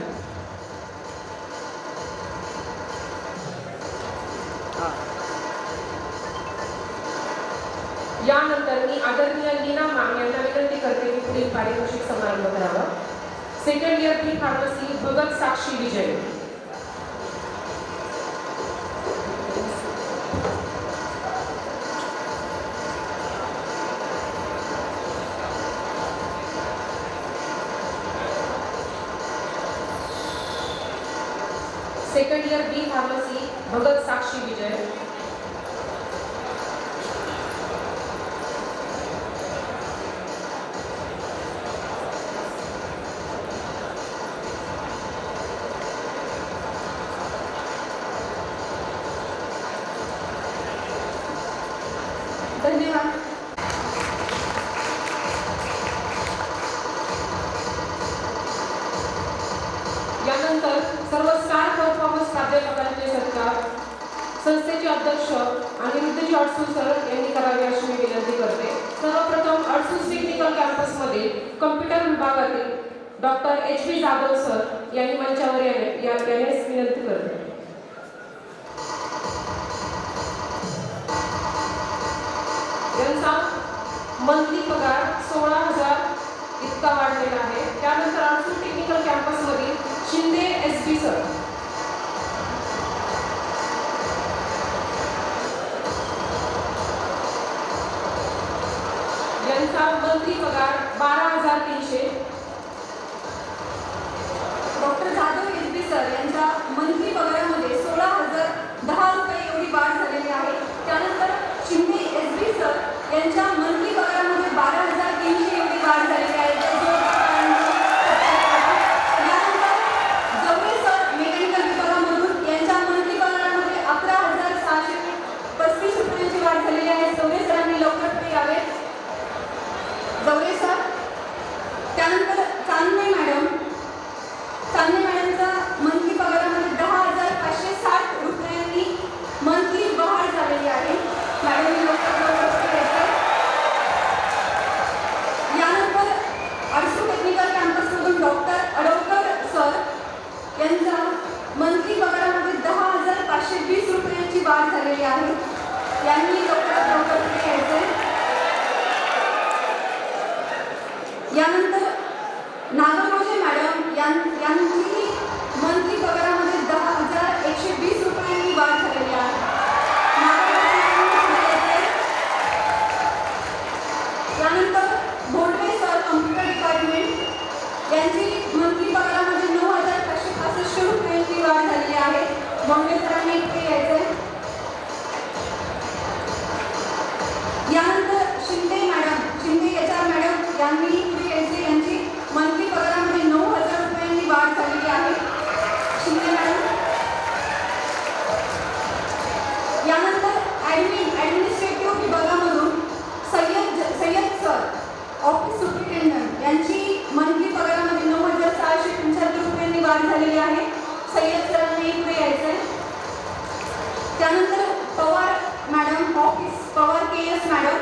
यानंतर मी आदरणीय लीना मॅम यांना विनंती करते की पुढील पारितोषिक समारंभ करावा. Second year B pharmacy Bhagat साक्षी विजय. Second year B pharmacy Bhagat साक्षी विजय. धन्यवाद. यानंतर सर्व स्टार परफॉर्मन्स प्राध्यापकांचे सत्कार संस्थेचे अध्यक्ष अनिरुद्धजी अडसूळ सर यांनी करावे अशी मी विनंती करते. सर्वप्रथम अडसूस टेक्निकल कॅम्पसमध्ये कम्प्युटर विभागातील डॉक्टर HP जाधव सर यांनी मंचावर याण्यास विनंती करते. यांचा मंथली पगार 16,000 इतका वाढलेला आहे. त्यानंतर अडसूस टेक्निकल कॅम्पसमधील शिंदे SP सर यांचा मंथली पगार 12,300. डॉक्टर जाधव SP सर यांच्या मंथली पगारामध्ये 16,010 रुपये एवढी वाढ झालेली आहे. त्यानंतर शिंदे SP सर यांच्या मंथली पगारामध्ये 12,300 एवढी वाढ झालेली आहे. यानंतर जवळे सर मेकॅनिकल विभागामधून यांच्या मंथली पगारामध्ये 11,635 रुपयांची वाढ झालेली आहे. जवळे सरांनी लवकर पुढे यावे. जवळे सर. त्यानंतर चांदणे मॅडमचा मंथली पगारामध्ये 10,560 रुपयांनी मंथली वाढ झालेली आहे. मॅडमनी यानंतर अडसूस टेक्निकल कॅम्पसमधून डॉक्टर अडवकर सर यांचा मंथली पगारामध्ये 10,520 रुपयांची वाढ झालेली आहे. यांनी लवकरात लवकर पुढे यायचे. यानंतर नागरगोजे मॅडम यांची मंथली पगारामध्ये 10,120 रुपयांनी वाढ झालेली आहे. यानंतर भोंडवे सर कम्प्युटर डिपार्टमेंट यांची मंथली पगारामध्ये 9,565 रुपयांची वाढ झालेली आहे. भोंडवे सरांनी इथे यायचे. यानंतर शिंदे HR मॅडम यांनी यांची मंथली पगारामध्ये 9,000 रुपयांनी वाढ झालेली आहे. शिंदे मॅडम. यानंतर ॲडमिनिस्ट्रेटिव्ह विभागामधून सय्यद सर ऑफिस सुप्रिटेंडंट यांची मंथली पगारामध्ये 9,675 रुपयांनी वाढ झालेली आहे. सय्यद सरांनी इकडे यायचे. त्यानंतर पवार KS मॅडम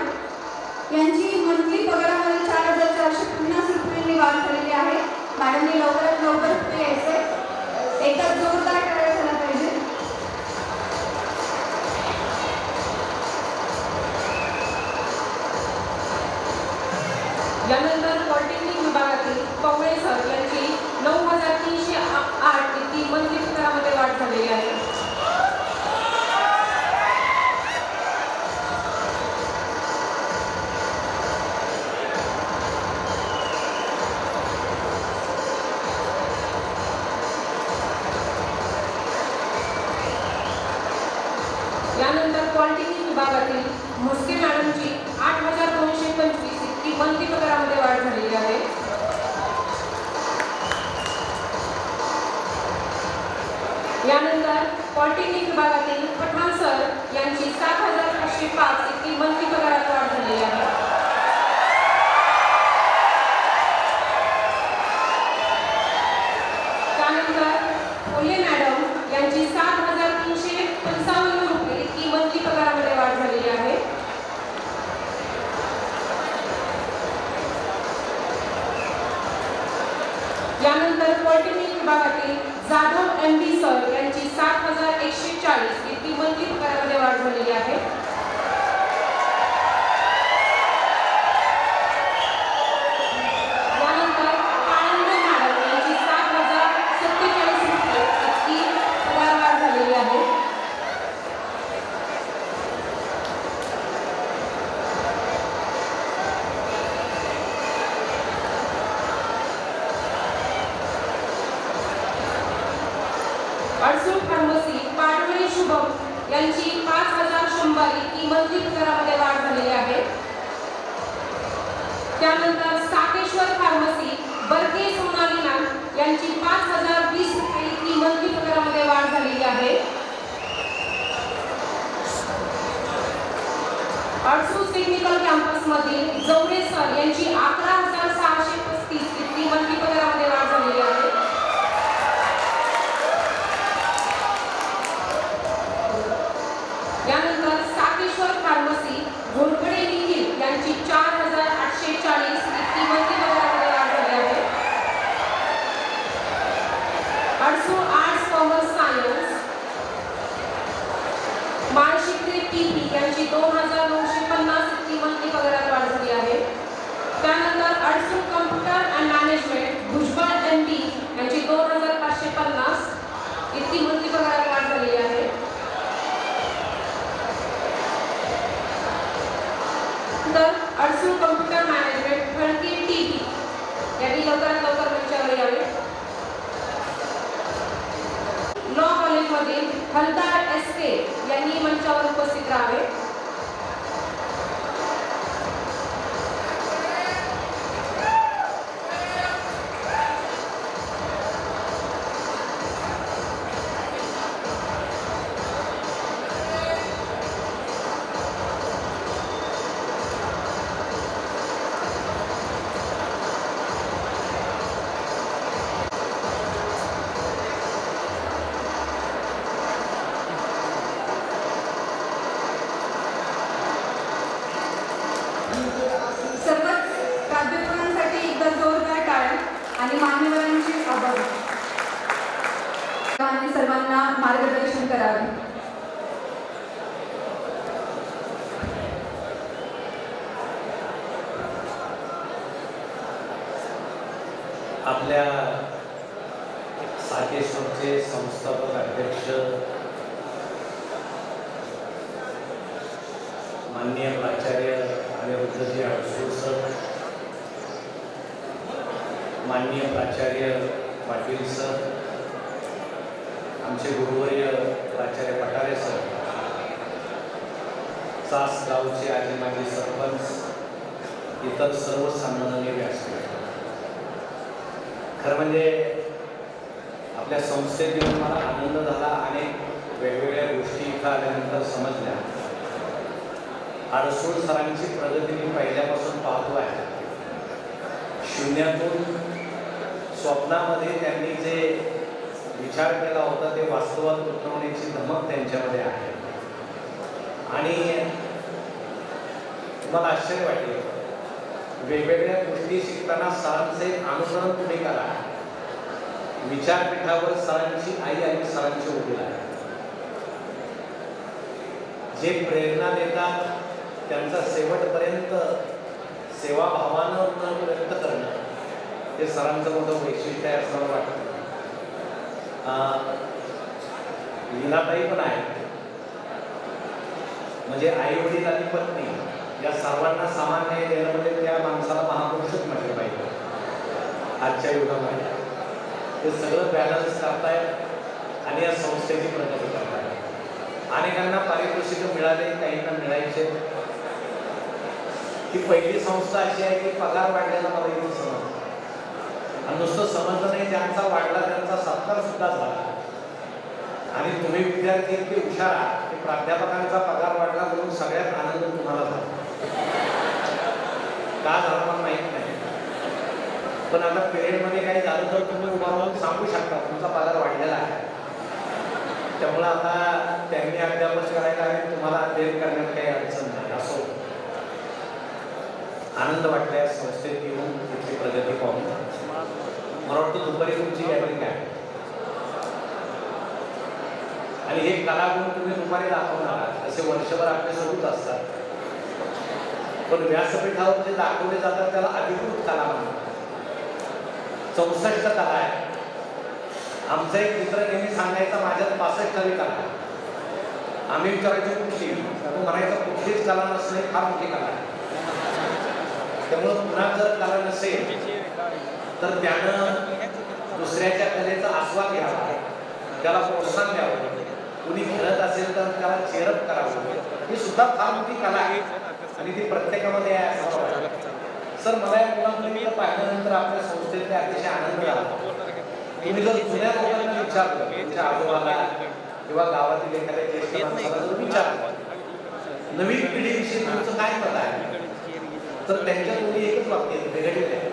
यांची मंथली पगारामध्ये 4,450 रुपयांनी वाढ झालेली आहे. मॅडमने लवकरात लवकर पुढे यायचे. एकदा जोरदार टाळ्या झाला पाहिजे. यानंतर पॉलिटेक्निक विभागातील पवळे सर यांची 9,308 इतकी मंथली पगारामध्ये वाढ झालेली आहे. यानंतर पॉलिटेक्निक विभागातील म्हस्के मॅडमची 8,225 इतकी मंथली पगारामध्ये वाढ झालेली आहे. यानंतर पॉलिटेक्निक विभागातील पठाण सर यांची 7,505 इतकी मंथली पगारात वाढ झालेली आहे. त्यानंतर फुले मॅडम यांची 7,355 रुपये इतकी मंथली पगारामध्ये वाढ झालेली आहे. यानंतर पॉलिटेक्निक विभागातील जाधव MD सर यांची 7,140 इतकी मंथली पगारामध्ये वाढ झालेली आहे. यानंतर काळंदे मॅडम यांची 7,047 रुपये इतकी पगार वाढ झालेली आहे. अडसूळ फार्मसी पाडवळे शुभम यांची 5,100 इतकी मंथली पगारामध्ये वाढ झालेली आहे. त्यानंतर साकेश्वर फार्मसी बर्गे सोनालीला यांची 5,020 रुपये इतकी मंथली पगारामध्ये वाढ झालेली आहे. अडसूळ टेक्निकल कॅम्पसमधील जवळे सर यांची 11,635 इतकी मंथली पगारामध्ये वाढ झालेली आहे. यानंतर साकेश्वर फार्मसी घोरपडे निखिल यांची 4,000 टी यांची 2,950 इतकी मंथली पगारात वाढ झाली आहे. त्यानंतर Adsul computer and management Bhujbal MD यांची 2,550 इतकी मंथली पगारात वाढ झालेली आहे. तर Adsul computer management Phadke T यांनी लवकरात लवकर मंचावर यावे. लॉ कॉलेजमधील हलदार SK यांनी मंचावर उपस्थित राहावे. सर्वच प्राध्यापकांसाठी एकदा जोरदार टाळ्या आणि मान्यवरांची आभार. आणि सर्वांना मार्गदर्शन करावे. आपल्या साकेश्वरचे संस्थापक अध्यक्ष माननीय प्राचार्य अनिरुद्धजी अडसूळ सर, माननीय प्राचार्य पाटील सर, आमचे गुरुवर्य प्राचार्य पटारे सर, सास गावचे आजी माजी सरपंच, इतर सर्व सन्माननीय व्यासपीठ. खरं म्हणजे आपल्या संस्थेत येऊन मला आनंद झाला. अनेक वेगवेगळ्या गोष्टी इथं आल्यानंतर समजल्या. अडसूळ सरांची प्रगती मी पहिल्यापासून पाहतो आहे. शून्यातून स्वप्नामध्ये त्यांनी जे विचार केला होता ते वास्तवात उतरवण्याची धमक त्यांच्यामध्ये आहे. आणि तुम्हाला आश्चर्य वाटेल, वेगवेगळ्या गोष्टी शिकताना सरांचे एक अनुसरण तुम्ही करा. विचारपीठावर सरांची आई आणि सरांचे वडील आहे. जे प्रेरणा देतात त्यांचा शेवटपर्यंत सेवाभावानं व्यक्त करणं हे सरांचं मोठं वैशिष्ट्य आहे असं मला वाटतं. लीलाताई पण आहेत, म्हणजे आई वडील आणि पत्नी या सर्वांना समान न्याय देणं म्हणजे त्या माणसाला महापुरुषच म्हटलं पाहिजे. आजच्या युगामध्ये ते सगळं बॅलन्स करतायत आणि या संस्थेची प्रगती करतायत. अनेकांना पारितोषिकं मिळाले, काहींना मिळायचे. ही पहिली संस्था अशी आहे की पगार वाढलेला मला इथे समजलं, आणि नुसतं समजलं नाही, त्यांचा वाढला, त्यांचा सत्कार सुद्धा झाला. आणि तुम्ही विद्यार्थी इतके हुशार आहात की प्राध्यापकांचा पगार वाढला म्हणून सगळ्यात आनंद तुम्हाला झाला. का झाला मला माहीत नाही, पण आता पिरियडमध्ये काही झालं तर तुम्ही उभा राहून सांगू शकता तुमचा पगार वाढलेला आहे. त्यामुळं आता त्यांनी अध्यापन करायला आणि तुम्हाला अध्ययन करण्यात काही अडचण नाही. असो, आनंद वाटला या संस्थेत येऊन तिथली प्रगती पाहून. मला वाटतं दुपारी तुमची गॅदरिंग आहे आणि हे कलागुण तुम्ही दुपारी दाखवणार आहात. असे वर्षभर आपले सुरूच असतात, पण व्यासपीठावर जे दाखवले जातात त्याला अधिकृत कला म्हणतात. 64 कला आहे. आमचा एक मित्र नेहमी सांगायचा माझ्यात 65वी कला आहे. आम्ही विचारायचो कुठली, तो म्हणायचा कुठलीच कला नसणे फार मोठी कला आहे. त्यामुळं पुन्हा जर कला नसेल तर त्यानं दुसऱ्याच्या कलेचा आस्वाद घ्यावा, त्याला प्रोत्साहन द्यावं. कुणी खेळत असेल तर त्याला चेअरअप करावं. ही सुद्धा फार मोठी कला आहे आणि ती प्रत्येकामध्ये आहे असं मला वाटतं. सर, मला या मुलांना पाहिल्यानंतर आपल्या संस्थेतले अतिशय आनंद झाला. तुम्ही जर जुन्या लोकांना विचारलं, तुमच्या आजोबाला किंवा गावातील एखाद्या ज्येष्ठ माणसाला जर विचारलं नवीन पिढीविषयी तुमचं काय मत आहे, तर त्यांच्या तुम्ही एकच वाक्य बिघडलेले आहे.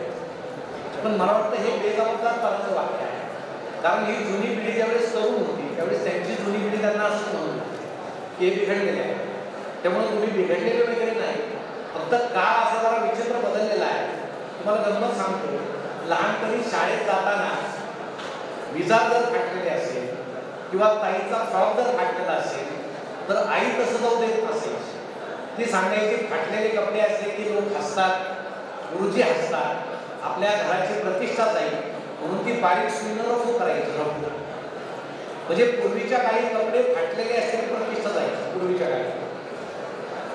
पण मला वाटतं हे बेजबाबदारपणाचं वाक्य आहे. कारण ही जुनी पिढी ज्यावेळेस तरुण होती त्यावेळेस त्यांची जुनी पिढी त्यांना असंच म्हणून की हे बिघडलेले आहे. त्यामुळे तुम्ही बिघडलेले वगैरे नाही, फक्त काळ असा जरा विचित्र बदललेला आहे. तुम्हाला गंमत सांगतो, लहानपणी शाळेत जाताना विजा जर फाटलेली असेल किंवा ताईचा फ्रॉक जर फाटलेला असेल तर आई तसं जाऊ देत नसायची. ती सांगायची फाटलेले कपडे असले की लोक हसतात, गुरुजी हसतात, आपल्या घराची प्रतिष्ठा जाईल म्हणून ती बारीक सुईनं रफू करायची. रफू म्हणजे पूर्वीच्या काही कपडे फाटलेले असले की प्रतिष्ठा जायची पूर्वीच्या काळी.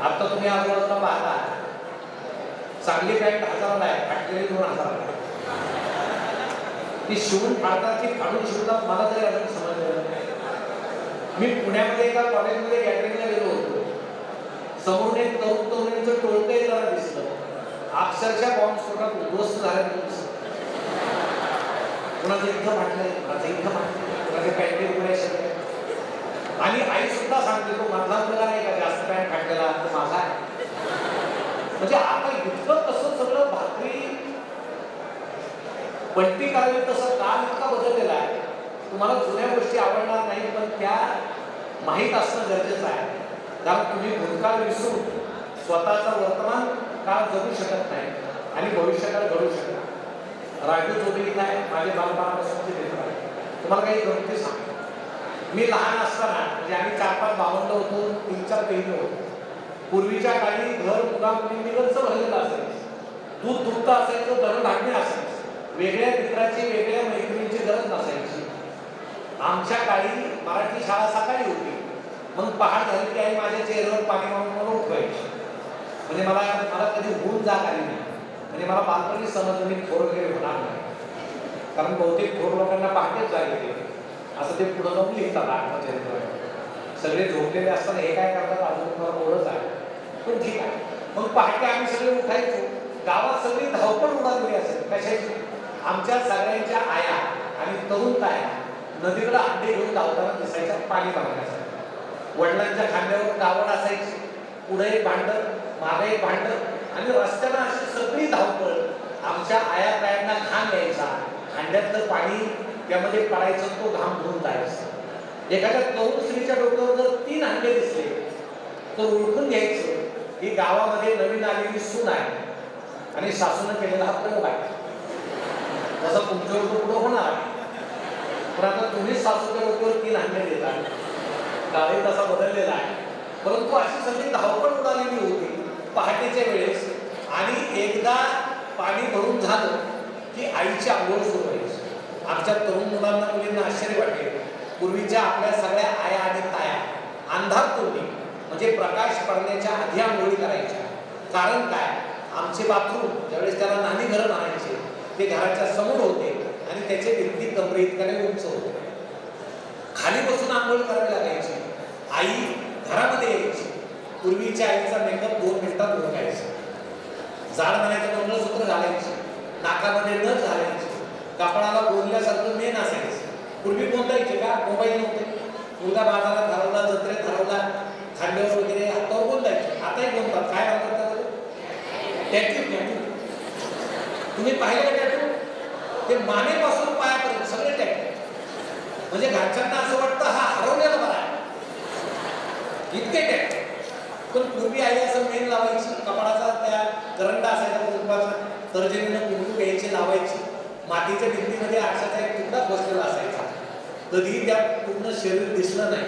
आता तुम्ही आजूबाजूला पाहता चांगली पॅन्ट 1000ला आहे, फाटलेली 2000ला आहे. ती शिवून फाडतात की फाडून शिवतात मला तरी अजून समजलेलं नाही. मी पुण्यामध्ये एका कॉलेजमध्ये गॅदरिंगला गेलो होतो. समोरून एक तरुण तरुणींचं टोळकं येताना दिसलं. अक्षरशः बॉम्ब स्फोटात उद्ध्वस्त झाल्याचं दिसलं. कुणाचं इथं फाटलंय, कुणाचं इथं फाटलंय, कुणाचे पॅन्टी उघडे शकले. आणि आई सुद्धा सांगते तो मधला मुलगा नाही का जास्त पॅन्ट फाटलेला तो माझा आहे. म्हणजे आता इतकं कसं सगळं भाकरी पलटी करावी तसं काळ इतका बदललेला आहे. तुम्हाला जुन्या गोष्टी आवडणार नाही पण त्या माहीत असणं गरजेचं आहे. कारण तुम्ही भूतकाळ विसरून स्वतःचा वर्तमान काळ जगू शकत नाही आणि भविष्यकाळ घडू शकता. राजू जोबी इथं आहे, माझे बालपणापासूनचे मित्र आहे. तुम्हाला काही गमती सांगतो. मी लहान असताना म्हणजे आम्ही 4-5 भावंड होतो, 3-4 बहिणी होतो. पूर्वीच्या काळी घर मुला मुलींनी गंज भरलेलं असायचं. दूध दुभतं असायचं, धनधान्य असायचं. वेगळ्या मित्राची वेगळ्या मैत्रिणींची गरज नसायची. आमच्या काळी मराठी शाळा सकाळी होती. मग पहाट झाली की आई माझ्या चेहऱ्यावर पाणी मारून मला उठवायची. म्हणजे मला कधी होऊन जाग आली नाही. म्हणजे मला बालपणी समजलं मी थोर वगैरे होणार नाही. कारण बहुतेक थोर लोकांना पहाटेच जाग येते असं ते पुढं जाऊन लिहितात आत्मचरित्र. सगळे झोपलेले असताना हे काय करतात अजून मला ओळख आहे पण ठीक आहे. मग पहाटे आम्ही सगळे उठायचो. गावात सगळी धावपळ उडालेली असेल. कशाची? आमच्या सगळ्यांच्या आया आणि तरुण ताया नदीकडे अंडे घेऊन धावताना दिसायच्या पाणी मागण्यासाठी. वडिलांच्या खांद्यावर कावड असायची, पुढे एक भांडं, मागे एक भांडं आणि रस्त्यानं अशी सगळी धावपळ. आमच्या आया तायांना घाम यायचा, खांद्यातलं पाणी त्यामध्ये पडायचं, तो घाम धुवून जायचा. एखाद्या तरुण स्त्रीच्या डोक्यावर जर 3 अंडे दिसले तर ओळखून घ्यायचं ही गावामध्ये नवीन आलेली सून आहे आणि सासूनं केलेला हा प्रयोग आहे. तसं तुमच्यावर तो पुढं होणार पण आता तुम्हीच सासूच्या डोक्यावर 3 अंडे देतात. काळही तसा बदललेला आहे. परंतु अशी सगळी धावपळ उडालेली होती पहाटेच्या वेळेस. आणि एकदा पाणी भरून झालं की आईची आंघोळ सुरू व्हायची. आमच्या तरुण मुलांना मुलींना आश्चर्य वाटेल. पूर्वीच्या आपल्या सगळ्या आया आणि ताया अंधार तोडली म्हणजे प्रकाश पडण्याच्या आधी आंघोळी करायच्या. कारण काय? आमचे बाथरूम ज्यावेळेस त्याला नानी घरं म्हणायचे ते घराच्या समोर होते आणि त्याचे भिंती कमरे इतक्याने उंच होते. खाली बसून आंघोळ करावी लागायची. आई घरामध्ये यायची. पूर्वीच्या आईचा मेकअप 2 मिनिटात उरकायचा. जाड म्हणायचं मंगळसूत्र घालायची, नाकामध्ये नथ घालायची, कपाळाला बोलल्यासारखं मेन असायचं. पूर्वी बोलायचे का? मोबाईल नव्हते. मुलगा बाजारात हरवला, जत्रेत हरवला, खांद्यावर वगैरे हातावर बोलायचे. आताही बोलतात. काय म्हणतात? टॅटू. टॅटू तुम्ही पाहिलं टॅटू? ते मानेपासून पायापर्यंत सगळे टॅटू. म्हणजे घरच्यांना असं वाटतं हा हरवलेला बरा आहे इतके टॅटू. पण पूर्वी आई असं मेन लावायची. कपाळाचा त्या करंडा असायचा कुंकवाचा, तर्जनीनं कुंकू घ्यायची, लावायची. मातीच्या भिंतीमध्ये आरशाचा एक तुकडा बसलेला असायचा. कधीही त्या पूर्ण शरीर दिसलं नाही.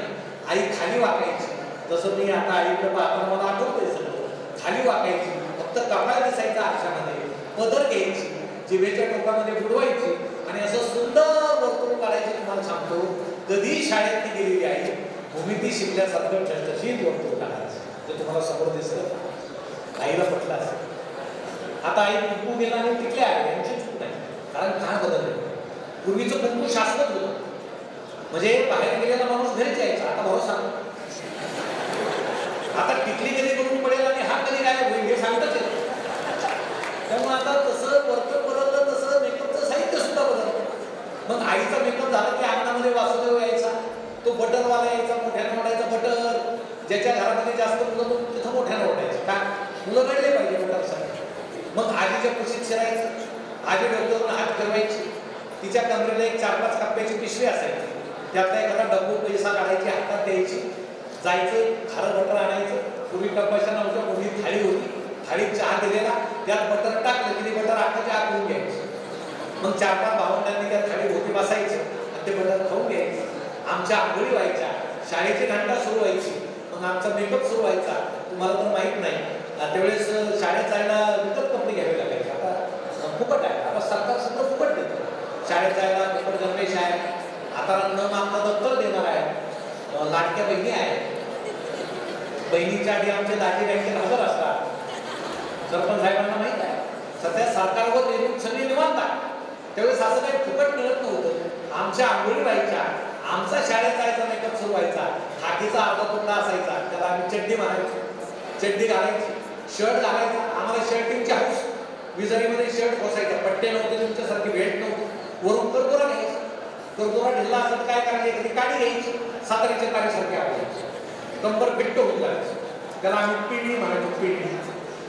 आई खाली वाकायची. जसं मी आता आईकडे पाहताना मला आठवतंय सगळं. खाली वाकायची, फक्त कपाळ दिसायचा आरशामध्ये. पदर घ्यायची, जिभेच्या टोकामध्ये बुडवायची आणि असं सुंदर वर्तुळ काढायची. तुम्हाला सांगतो कधी शाळेत ती गेलेली आई भूमिती शिकल्यासारखं ठसठशीत वर्तुळ काढायचं. ते तुम्हाला समोर दिसतं. आईला पटलं असेल. आता आई कुंकू गेला आणि टिकले आहे यांची चूक नाही. कारण काळ बदलले. पूर्वीचं कुंकू शाश्वत होतं. म्हणजे बाहेर गेलेला माणूस घरीच यायचा. आता भरोसा आता टिकली कधी करून पडेल आणि हा कधी काय होईल हे सांगताच येत. त्यामुळे आता तसं वर्तन बदललं तसं मेकअपचं साहित्य सुद्धा बदललं. मग आईचा मेकअप झाला की अंगणामध्ये वासुदेव यायचा. तो बटरवाला यायचा, मोठ्यानं ओढायचा बटर. ज्याच्या घरामध्ये जास्त मुलं तिथं मोठ्यानं ओढायचं. का? मुलं घडले पाहिजे बटरसाठी. मग आजीच्या कुशीत शिरायचं. आजी डोक्यावरून हात फिरवायची. तिच्या कमरेला एक 4-5 कप्प्याची पिशवी असायची. त्यातला एखादा डब्बू पैसा काढायची, हातात द्यायची. जायचं, खारं बटर आणायचं. पूर्वी कपाशा नव्हत्या, पूर्वी थाळी होती. थाळीत चहा दिलेला, त्यात बटर टाकलं की बटर अख्खा चहा पिऊन घ्यायचं. मग 4-5 भावंडांनी त्या थाळी भोवती बसायचं आणि ते बटर खाऊन घ्यायचं. आमच्या आंघोळी व्हायच्या, शाळेची घंटा सुरू व्हायची. मग आमचा मेकअप सुरू व्हायचा. तुम्हाला तर माहीत नाही, त्यावेळेस शाळेत जायला विकत कपडे घ्यावे लागायचे. आता फुकट आहे, आता सरकार सगळं फुकट देतं. शाळेत जायला पेपर गणवेश आहे, आता न मागता दप्तर देणार आहे, लाडक्या बहिणी आहेत. बहिणीच्या आधी आमचे दाजी बँकेत हजर असतात. सरपंच साहेबांना माहीत आहे, सध्या सरकारवर नेमून सगळी निवांत आहे. त्यावेळेस असं काही फुकट मिळत नव्हतं. आमच्या आंघोळी व्हायच्या, आमचा शाळेत जायचा मेकअप सुरू व्हायचा. खाकीचा अर्धा तुकडा असायचा, त्याला आम्ही चड्डी म्हणायचो. चड्डी घालायची, शर्ट घालायचा. आम्हाला शर्टिंगची हाऊस. विजारीमध्ये शर्ट बसायचा, पट्टे नव्हते, तुमच्यासारखी भेट नव्हती. वरून करदोरा घ्यायचा. करदोरा ढिल्ला असत काय करायचे, एखादी काडी घ्यायची, सातारीच्या काडीसारखी आवडायची, कंबर फिट्ट होऊन जायचं. त्याला आम्ही पिढी म्हणायचो, पिढी.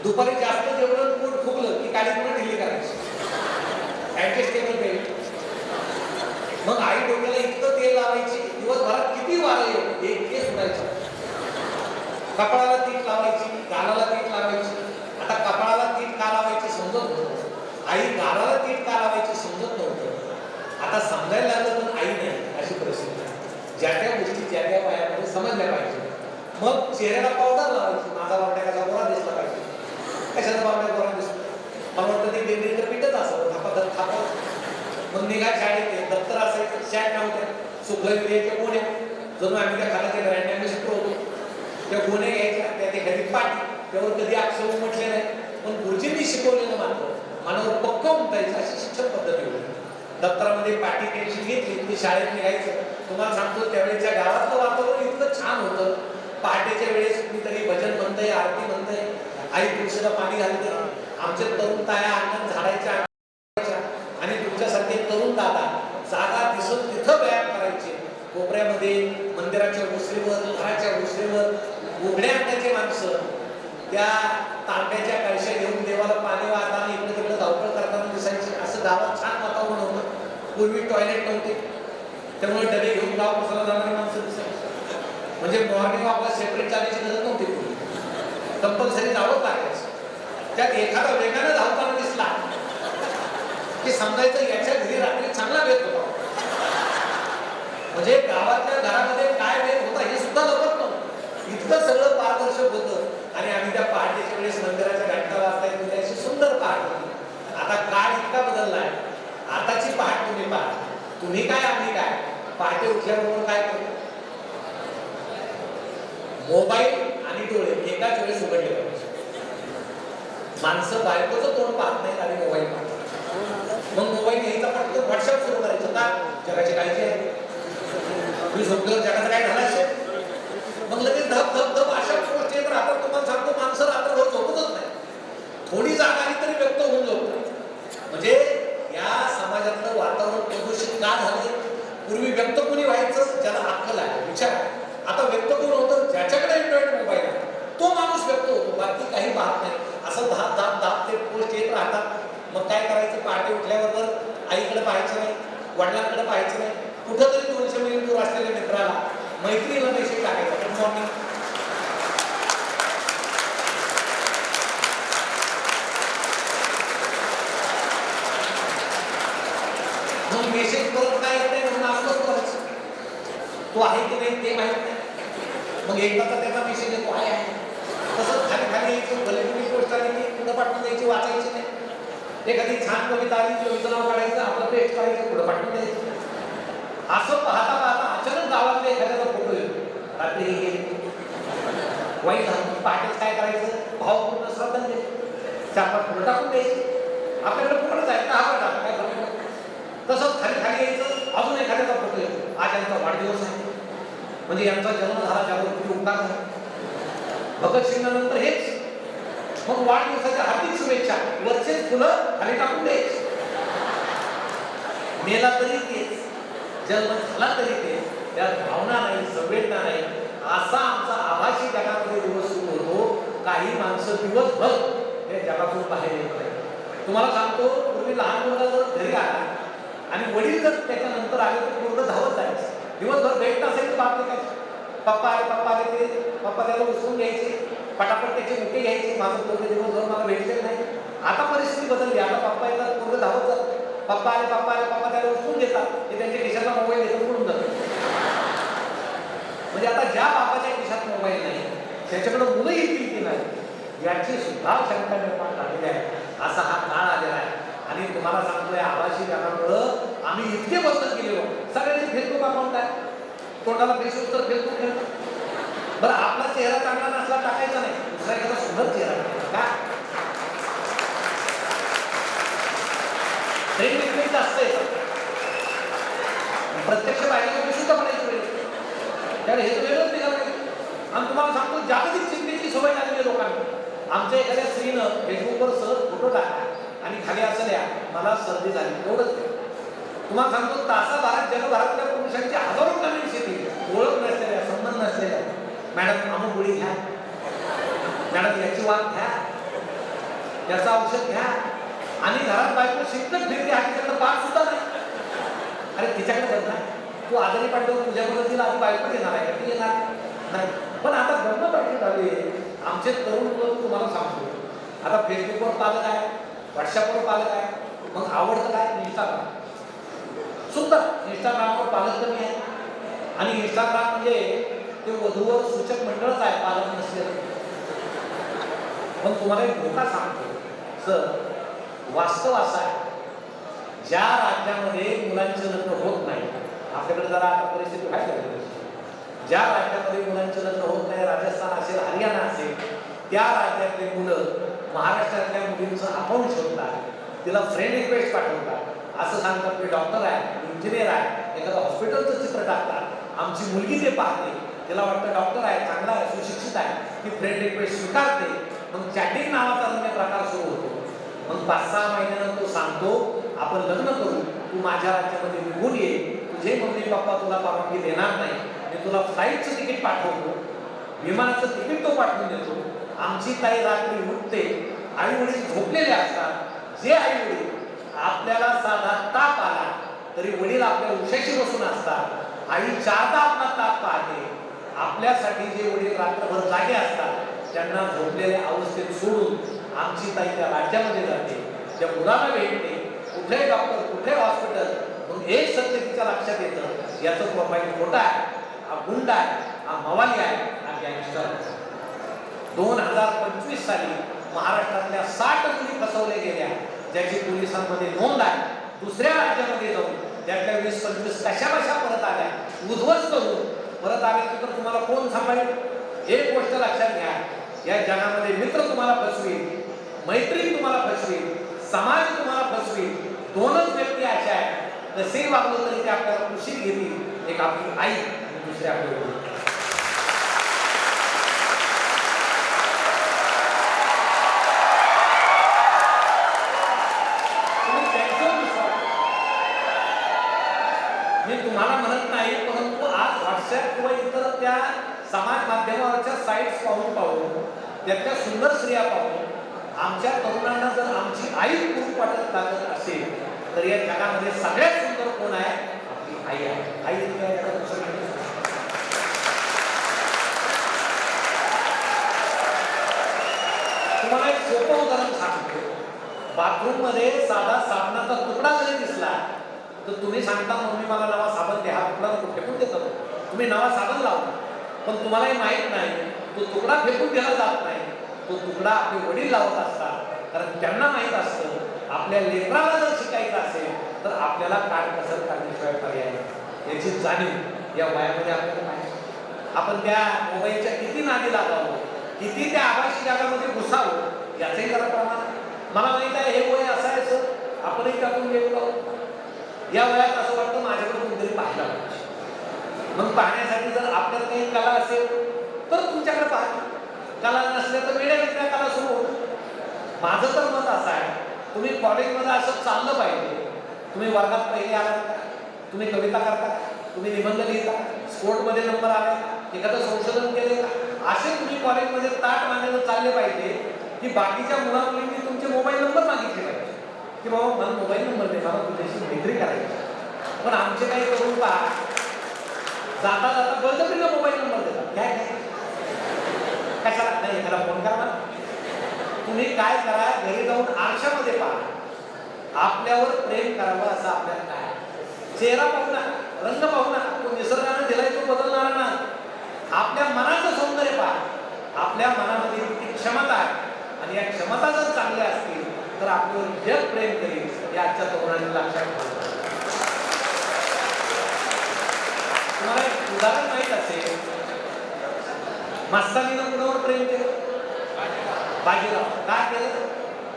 दुपारी जास्त जेवढं पोट फुगलं की काडी पुन्हा ढिल्ली करायची, ऍडजस्टेबल बेल्ट. मग आई डोक्याला इतकं तेल लावायची, दिवसभरात किती वारं येईल एक केस उडायचा. कपाळाला तीट लावायची, गालाला तीट लावायची. आता कपाळाला तीट का लावायची समजत नव्हतं, आई गालाला तीट का लावायची समजत नव्हतं. आता समजायला लागलं पण आई नाही, अशी परिस्थिती. ज्या त्या गोष्टी ज्या त्या वयामध्ये समजल्या पाहिजे. मग चेहऱ्याला पावडर लावायची, माझा वाटण्या कसा गोरा दिसला पाहिजे. कशाचा पावडर गोरा दिसतो, मला वाटतं ते बेंद्रीचं पीठच असं थापात थापत. मग निघा शाळेत, दप्तर असायचं, शॅट नव्हत्या, सुखलं विद्याच्या गोण्या. जणू आम्ही त्या खाण्याच्या घरांनी आम्ही शिकलो होतो. त्या गोण्या घ्यायच्या, त्यात एखादी पाटी, त्यावर कधी अक्षर उमटले नाही, पण गुरुजींनी शिकवलेलं मात्र मनावर पक्क उमटायचं, अशी शिक्षण पद्धती होती. दप्तरामध्ये पाटी पेन्सिल घेतली की शाळेत निघायचं. तुम्हाला सांगतो त्यावेळेच्या गावातलं वातावरण इतकं छान होतं. पहाटेच्या वेळेस कुणीतरी भजन म्हणतंय, आरती म्हणतंय, आई तुळशीला पाणी घालते. आमचे तरुण ताया अंगण झाडायच्या आणि तुमच्यासारखे तरुण दादा जागा दिसत तिथं व्यायाम करायचे. कोपऱ्यामध्ये मंदिराच्या ओसरीवर, घराच्या ओसरीवर उघड्या अंगाचे माणसं त्या तांब्याच्या कळशा घेऊन देवाला पाणी वाहताना इकडे तिकडे धावपळ करताना दिसायचे. असं गावात छान वातावरण होतं. पूर्वी टॉयलेट नव्हते, त्यामुळे डबे घेऊन गाव बसायला जाणारी माणसं दिसायची. म्हणजे मॉर्निंग वॉकला सेपरेट चालायची गरज नव्हती, पूर्वी कंपल्सरी धावत लागायचं. त्यात एखादा वेगानं धावताना दिसला की समजायचं याच्या घरी रात्री चांगला भेद होता. म्हणजे गावातल्या घरामध्ये काय भेद होता हे सुद्धा लपत नव्हतं. इतकं सगळं पारदर्शक होतं. आणि आम्ही त्या पहाटेच्या वेळेस मंदिराच्या घंटा वाजता अशी सुंदर पहाट होती. आता काळ इतका बदललाय, आताची पहाट तुम्ही पहा. तुम्ही काय आम्ही काय, पहाटे उठल्याबरोबर काय करतो, मोबाईल आणि डोळे एकाच वेळेस उघडले पाहिजे. माणसं बायकोचं तोंड पाहत नाहीत आणि मोबाईल पाहतात. मग मोबाईल घ्यायचा फक्त व्हॉट्सअप सुरू करायचं का, जगाची काळजी आहे, तुम्ही झोपल्यावर जगाचं काय झालं असेल. मग लगेच धप धप धप अशा गोष्टी येत राहतात. तुम्हाला सांगतो माणसं रात्रभर झोपतच नाही. थोडी जागा आली तरी व्यक्त होऊन झोपतात. म्हणजे या समाजातलं वातावरण प्रदूषित का झालं. पूर्वी व्यक्त कोणी व्हायचं ज्याला अक्कल आहे, विचार. आता व्यक्त कोण होतं ज्याच्याकडे इंटरनेट मोबाईल आहे, तो माणूस व्यक्त होतो, बाकी काही पाहत नाही. असं धाप धाप धाप ते पोस्ट येत राहतात. मग काय करायचं, पहाटे उठल्याबरोबर आईकडे पाहायचं नाही, वडिलांकडे पाहायचं नाही, कुठं तरी 200 मैल दूर असलेल्या मित्राला, मैत्रीला मेसेज टाकायचा, गुड मॉर्निंग. मग मेसेज परत काय येत नाही म्हणून असंच करायचं. तो आहे की नाही ते माहित नाही. मग एकदा तर त्याचा मेसेज येतो आहे. तसंच खाली खाली यायचं, भले तुम्ही पोस्ट आली की पुढं पाठवून द्यायची, वाचायची नाही. एखादी छान कविता आली, कविता नाव काढायचं, आपलं पेस्ट करायचं, पुढं पाठवून द्यायचं. असं पाहता पाहता अचानक गावातल्या एखाद्याचा फोटो येतो, रात्री गेली वाईट झालं. पहाटेच काय करायचं, भावपूर्ण श्रद्धांजली 4-5 फुलं टाकून द्यायची. आपल्याकडे फुकटच आहे, हा टाका काय करायचं. तसंच खाली खाली यायचं, अजून एखाद्याचा फोटो येतो, आज यांचा वाढदिवस आहे, म्हणजे यांचा जन्म झाला, त्यावर किती उपकार झाला. भगतसिंगानंतर हेच. मग वाढदिवसाच्या हार्दिक शुभेच्छा, वरचेच फुलं खाली टाकून द्यायची. मेला तरी तेच, जन्म झाला तरी तेच. त्यात भावना नाही, संवेदना नाही. असा आमचा आभासी जगामध्ये दिवस सुरू होतो. काही माणसं दिवसभर हे जगातून बाहेर येत नाही. तुम्हाला सांगतो, पूर्वी लहान मुलगा जर घरी आला आणि वडील जर त्याच्यानंतर आले तर पूर्ण धावत जायचं. दिवसभर भेटत असेल तर बाप काय, पप्पा आले ते पप्पा त्याला उचलून घ्यायचे, पटापट त्याचे मुके घ्यायचे. माझं पोरगे दिवसभर मला भेटले नाही. आता परिस्थिती बदलली. आता पप्पा येतात, पोरगं धावत जातं. पप्पा आले पप्पा त्याला उचलून घेतात, ते त्यांच्या खिशातला मोबाईल घेऊन पडून जातात. म्हणजे आता ज्या बापाच्या खिशात मोबाईल नाही त्याच्याकडे मुलं येतील की नाही याची सुद्धा शंका निर्माण झालेली आहे. असा हा काळ आलेला आहे. आणि तुम्हाला सांगतोय आभासी जगामुळं आम्ही इतके बदल गेलेलो. सगळ्यांचे फेसबुक अकाउंट आहे, तोंडाला फेसबुक तर फेसबुक ठेवतो. बरं आपला चेहरा चांगला नसला टाकायचा नाही, दुसरा एखादा सुंदर चेहरा टाकायचा. का ट्रेंड असतंय प्रत्यक्ष बाहेर सुद्धा म्हणायची वेळ त्याला हे वेगळंच निघालं. आणि तुम्हाला सांगतो जागतिक चिंतेची सवय लागली आहे लोकांना. आमच्या एखाद्या स्त्रीनं फेसबुकवर सहज फोटो टाकला आणि खाली असं द्या मला सर्दी झाली एवढंच. तुम्हाला सांगतो तासाभरात जगभरातल्या पुरुषांची हजारो कमेंट्स येतील ओळख नसलेल्या संबंध नसलेल्या. मॅडम अमुक गोळी घ्या, मॅडम याची वाद घ्या, याचं औषध घ्या. आणि घरात बायको शिकत फिरते आणि तिच्याकडे पाठ सुद्धा नाही. अरे तिच्याकडे बघ ना तू आजारी पडल्यावर तुझ्या मदतीला आधी बायको येणार आहे का? ती येणार नाही. पण आता गंमत अशी झाली आमचे तरुण मुलं तुम्हाला सांगतो आता फेसबुकवर पालक आहे, व्हॉट्सअपवर पालक आहे, मग आवडतं काय इंस्टाग्राम सुद्धा. इंस्टाग्रामवर पालक कमी आहे आणि इंस्टाग्राम म्हणजे ते वधूवर सूचक मंडळच आहे पालक नसलेलं. पण तुम्हाला एक धोका सांगतो सर, वास्तव असं आहे ज्या राज्यामध्ये मुलांचं लग्न होत नाही, आपल्याकडे जरा आता परिस्थिती व्हायला लागली, ज्या राज्यामध्ये मुलांचं लग्न होत नाही, राजस्थान असेल हरियाणा असेल, त्या राज्यातले मुलं महाराष्ट्रातल्या मुलींचं अकाउंट शोधतात, तिला फ्रेंड रिक्वेस्ट पाठवतात, असं सांगतात मी डॉक्टर आहे, इंजिनियर आहे, एखादं हॉस्पिटलचं चित्र टाकतात, आमची मुलगी ते पाहते, तिला वाटतं डॉक्टर आहे, चांगला आहे, सुशिक्षित आहे, ती फ्रेंड रिक्वेस्ट स्वीकारते. मग चॅटिंग नावाचा रम्य प्रकार सुरू होतो. मग 5-6 महिन्यानं तो सांगतो आपण लग्न करू, तू माझ्या राज्यामध्ये निघून ये, तुझे मम्मी पप्पा तुला परवानगी देणार नाही, मी तुला फ्लाईटचं तिकीट पाठवतो, विमानाचं तिकीट तो पाठवून देतो. आमची ताई रात्री उठते, आई वडील झोपलेले असतात. जे आई वडील आपल्याला साधा ताप आला तरी वडील आपल्या उशाशी बसून असतात, आई 4दा आपला ताप पाहते. आपल्यासाठी जे वडील रात्रभर जागे असतात त्यांना झोपलेल्या अवस्थेत सोडून आमची ताई त्या राज्यामध्ये जाते, त्या मुलाला भेटते, कुठे डॉक्टर कुठे हॉस्पिटल. मग एक सत्य तिच्या लक्षात येतं याचं प्रोफाईल खोटा आहे, हा गुंड आहे, हा मवाली आहे, हा गँगस्टर आहे. 2025 साली महाराष्ट्रातल्या 60 मुली फसवल्या गेल्या ज्याची पोलिसांमध्ये नोंद आहे. दुसऱ्या राज्यामध्ये जाऊन त्यातल्या 20-25 कशा परत आल्या, उद्ध्वस्त होऊन परत आल्या तर तुम्हाला कोण सांभाळेल? एक गोष्ट लक्षात घ्या, या जगामध्ये मित्र तुम्हाला फसवेल, मैत्रीण तुम्हाला फसवेल, समाज तुम्हाला फसवेल. 2च व्यक्ती अशा आहेत कसे वागलो तरी ते आपल्याला कुशीत घेतील, एक आपली आई आणि दुसरी आपली वडील. मी तुम्हाला म्हणत नाही, परंतु आज व्हॉट्सअप किंवा इतर त्या समाज माध्यमावरच्या साईट्स पाहून त्यातल्या सुंदर स्त्रिया पाहून आमच्या तरुणांना जर आमची आई खूप वाटत लागत असेल तर या जगामध्ये सगळ्यात सुंदर कोण आहे? आपली आई आहे. आई तुम्हाला एक सोपं उदाहरण सांगतो. बाथरूम मध्ये साधा साबणाचा तुकडा जरी दिसला तर तुम्ही सांगता मम्मी मला नवा साबण द्या, हा तुकडा नको फेकून देतो. तुम्ही नवा साबण लावता, पण तुम्हालाही माहित नाही तो तुकडा फेकून दिला जात नाही, तो तुकडा आपले वडील लावत असतात. कारण त्यांना माहित असतं आपल्या लेकराला जर शिकायचं असेल तर आपल्याला काटकसर करण्याशिवाय पर्याय नाही. याची जाणीव या वयामध्ये आपल्याला पाहिजे. आपण त्या मोबाईलच्या किती नादी लागावं, किती त्या आभासी जगामध्ये घुसावं याचंही जरा प्रमाण. मला माहित आहे हे वय असं आहे सर, आपणही त्यातून गेलो. या वयात असं वाटतं माझ्याकडे कोणतरी पाहायला पाहिजे. मग पाहण्यासाठी जर आपल्याला काही कला असेल तर तुमच्याकडे पाहा, कला नसल्या तर वेड्या वेगळ्या कला सुरू होतं. माझं तर मत असं आहे तुम्ही कॉलेजमध्ये असं चाललं पाहिजे. तुम्ही वर्गात पहिले आलात का? तुम्ही कविता करता, तुम्ही निबंध लिहिता, स्पोर्टमध्ये नंबर आला, एखादं संशोधन केले का? असे तुम्ही कॉलेजमध्ये ताट मांडून चालले पाहिजे की बाकीच्या मुला मुलींनी तुमचे मोबाईल नंबर मागितले पाहिजे की बाबा मला मोबाईल नंबर दे, मला तुझ्याशी मैत्री करायची. पण आमचे काही करून पहा जाता जाता बळजबरीनं मोबाईल नंबर देतात. काय कशाला नाही, एखादा फोन करा मला. तुम्ही काय करा, घरी जाऊन आरशामध्ये पहा, आपल्यावर प्रेम करावं असं आपल्याला काय. चेहरा पाहू ना, रंग पाहू ना, तो निसर्गाने दिलाय तो बदलणार ना. आपल्या मनाचं सौंदर्य पहा, आपल्या मनामध्ये किती क्षमता आहे आणि या क्षमता जर चांगल्या असतील तर आपल्यावर जग प्रेम करेल हे आजच्या तरुणांनी लक्षात ठेवलं. तुम्हाला एक उदाहरण माहित असेल, मास्तानीनं कुणावर प्रेम केलं? बाजीराव. का केलं?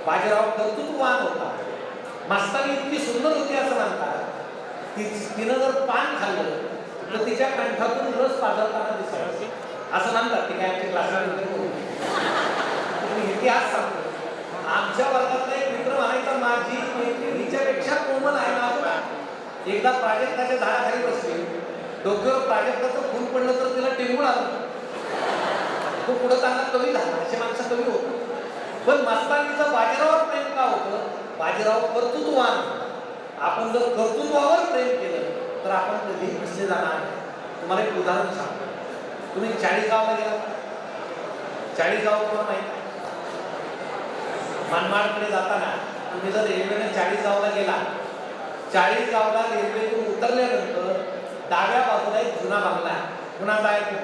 बाजीराव कर्तृत्ववान होता. मास्तानी इतकी सुंदर होती असं म्हणतात की तिनं जर पान खाल्लं तर तिच्या कंठातून रस पाजळताना दिसायचं असं म्हणतात. ते काय आमच्या क्लासमध्ये इतिहास सांगतो. आमच्या वर्गातला एक मित्र म्हणायचा, माझी मैत्रीण हिच्यापेक्षा कोमल आहे ना. एकदा प्राजक्ताच्या झाडाखाली बसली, डोक्यावर प्राजक्ताचं फूल पडलं तर तिला टेंगूळ आलं. तो पुढे चांगला कवी झाला, असे माणसं कवी होतो. पण मस्तानीचं बाजीरावावर प्रेम का होतं? बाजीराव कर्तृत्ववान. आपण जर कर्तृत्वावर प्रेम केलं तर आपण कधी पिसले जाणार नाही. तुम्हाला एक उदाहरण सांगतो. तुम्ही चाळीसगावला गेला? चाळीसगाव तुम्हाला माहिती? मनमाडकडे जाताना तुम्ही जर रेल्वेने चाळीसगावला गेला, चाळीसगावला रेल्वेतून उतरल्यानंतर डाव्या बाजूला एक जुना बंगला आहे. कुणाचा आहे?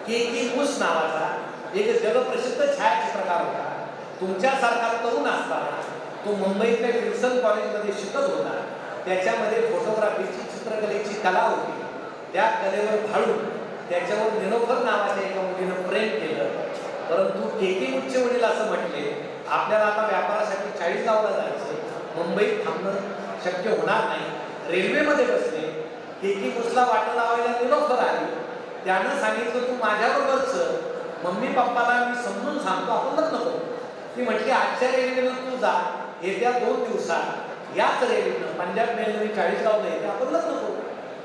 के मूस नावाचा एक जगप्रसिद्ध छायाचित्रकार होता. तुमच्यासारखा तरुण असताना तो मुंबईतल्या विल्सन कॉलेजमध्ये शिकत होता. त्याच्यामध्ये फोटोग्राफीची, चित्रकलेची कला होती. त्या कलेवर भाळून त्याच्यावर निलोफर नावाच्या एका मुलीनं प्रेम केलं. परंतु के मूसचे वडील असं म्हटले, आपल्याला आता व्यापारासाठी चाळीसगावला जायचं, मुंबईत थांबणं शक्य होणार नाही. रेल्वेमध्ये बसले. के मूसला वाटं लावायला निलोफर आली. त्यानं सांगितलं, तू माझ्याबरोबर चल, मम्मी पप्पाला मी समजून सांगतो, आपण लग्न करू. ती म्हटली, आजच्या रेल्वेनं तू जा, येत्या 2 दिवसात याच रेल्वेनं पंजाब मेलने चाळीसगावला येते, आपण लग्न करू.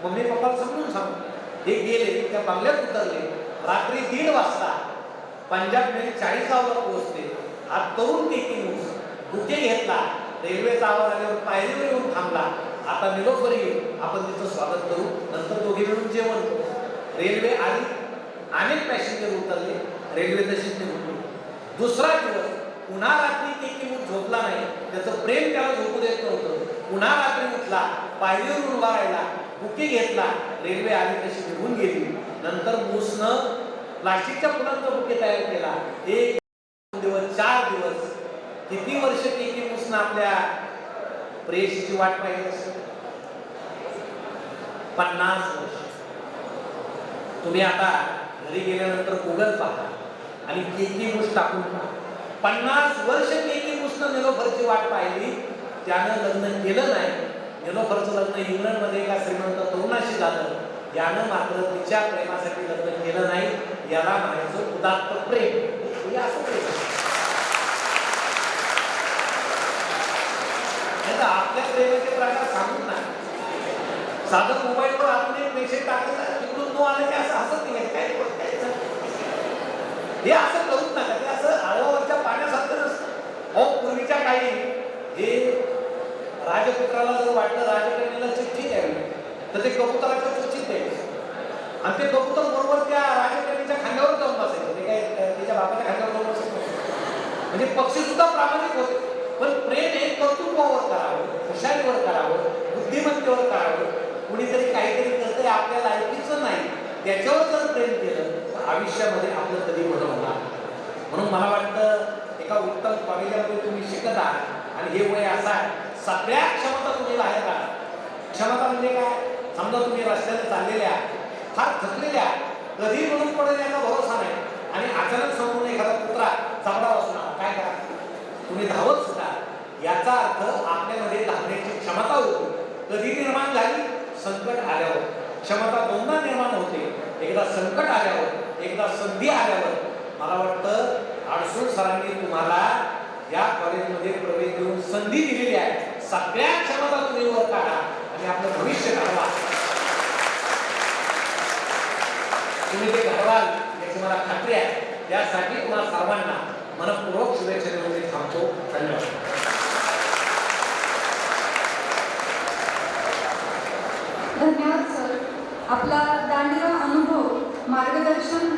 मम्मी पप्पाला समजून सांगतो. हे गेले, त्या बंगल्यात उतरले. रात्री 1:30 वाजता पंजाब मेल चाळीसगावला पोहोचते. हा तरुण के मूस बुके घेतला. रेल्वेचा आवाज आल्यावर पायरीवर येऊन थांबला. आता निलोफर येईल, आपण तिचं स्वागत करू, नंतर दोघे मिळून जेवण करू. रेल्वे आली, अनेक पॅसेंजर उतरले, रेल्वे तशीच निघून. दुसरा दिवस पुन्हा रात्री के मूस झोपला नाही. त्याचं प्रेम त्याला झोपू देत नव्हतं. पुन्हा रात्री उठला, पायरीवर उभा राहिला, बुके घेतला, रेल्वे आली तशी निघून गेली. नंतर मूसनं प्लास्टिकच्या फुलांचा बुके तयार केला. 1 दिवस, 4 दिवस, किती वर्ष के मूसनं आपल्या प्रेयसीची वाट पाहिली असेल? 50 वर्ष. तुम्ही आता घरी गेल्यानंतर गुगल पहा आणि के मूस टाकून पहा. 50 वर्ष के मूसनं निलोफरची वाट पाहिली. त्यानं लग्न केलं नाही. निलोफरचं लग्न इंग्लंडमध्ये एका श्रीमंत तरुणाशी झालं. यानं मात्र तिच्या प्रेमासाठी लग्न केलं नाही. याला म्हणायचं उदात्त प्रेम. हे असं प्रेम. आपल्या प्रेमाचे प्रकार सांगून नाही. साधं मोबाईलवर आपण एक मेसेज टाकायचा, तिकडून तो आला की असं हसत नाही काय हे असं करूच नका. ते असं आळवावरच्या पाण्यासारखं नसतं. अहो, पूर्वीच्या काळी हे राजपुत्राला जर वाटलं राजकन्याला चिठ्ठी द्यावी तर ते कबुतराच्या चिठ्ठीत द्यायचे आणि ते कबूतर बरोबर त्या राजकन्याच्या खांद्यावर जाऊन बसायचं. ते काय त्याच्या बापाच्या खांद्यावर जाऊन बसायचं. म्हणजे पक्षी सुद्धा प्रामाणिक होते. पण प्रेम हे कर्तृत्वावर करावं, हुशारीवर करावं, बुद्धिमत्तेवर करावं. कुणीतरी काहीतरी करतंय आपल्या लायकीचं नाही, त्याच्यावर जर प्रेम केलं तर आयुष्यामध्ये आपलं कधी बदल होणार. म्हणून मला वाटतं एका उत्तम कॉलेजामध्ये तुम्ही शिकत आहात आणि हे वय असं आहे, सगळ्या क्षमता तुम्ही बाहेर काढा. क्षमता म्हणजे काय? समजा तुम्ही रस्त्याने चाललेल्या, फार थकलेल्या, कधी म्हणून पडेल याचा भरोसा नाही आणि अचानक समोरून एखादा कुत्रा चावडा बसणार, काय करा? तुम्ही धावत सुद्धा. याचा अर्थ आपल्यामध्ये धावण्याची क्षमता होती. कधी निर्माण झाली? संकट आल्यावर. क्षमता दोनदा निर्माण होते, एकदा संकट आल्यावर, एकदा संधी आल्यावर. मला वाटतं आडसूळ सरांनी तुम्हाला या कॉलेजमध्ये प्रवेश देऊन संधी दिलेली आहे. सगळ्या क्षमता तुम्ही वर काढा आणि आपलं भविष्य घडवा. तुम्ही ते घडवाल याची मला खात्री आहे. त्यासाठी तुम्हाला सर्वांना मनपूर्वक शुभेच्छा देऊन मी थांबतो. धन्यवाद. धन्यवाद सर. आपला दांडिगा अनुभव, मार्गदर्शन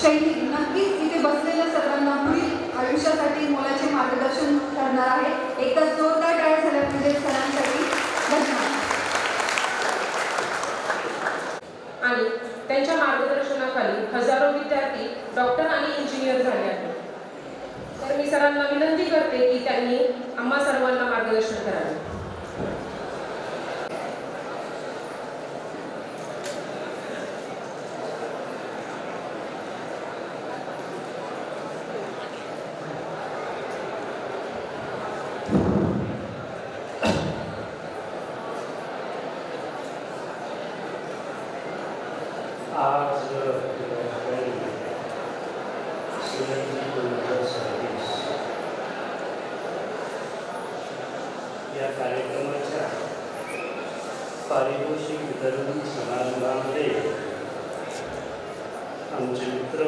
शैली नक्कीच इथे बसलेल्या सर्वांना पुढील आयुष्यासाठी मोलाचे मार्गदर्शन करणार आहे. एकदा जोरदार टाळ्या झाल्या पाहिजे सरांसाठी. धन्यवाद. आणि त्यांच्या मार्गदर्शनाखाली हजारो विद्यार्थी डॉक्टर आणि इंजिनियर झाले आहेत. तर मी सरांना विनंती करते की त्यांनी आम्हा सर्वांना मार्गदर्शन करावे. आज या कार्यक्रमाच्या पारितोषिक वितरण समारंभामध्ये आमचे मित्र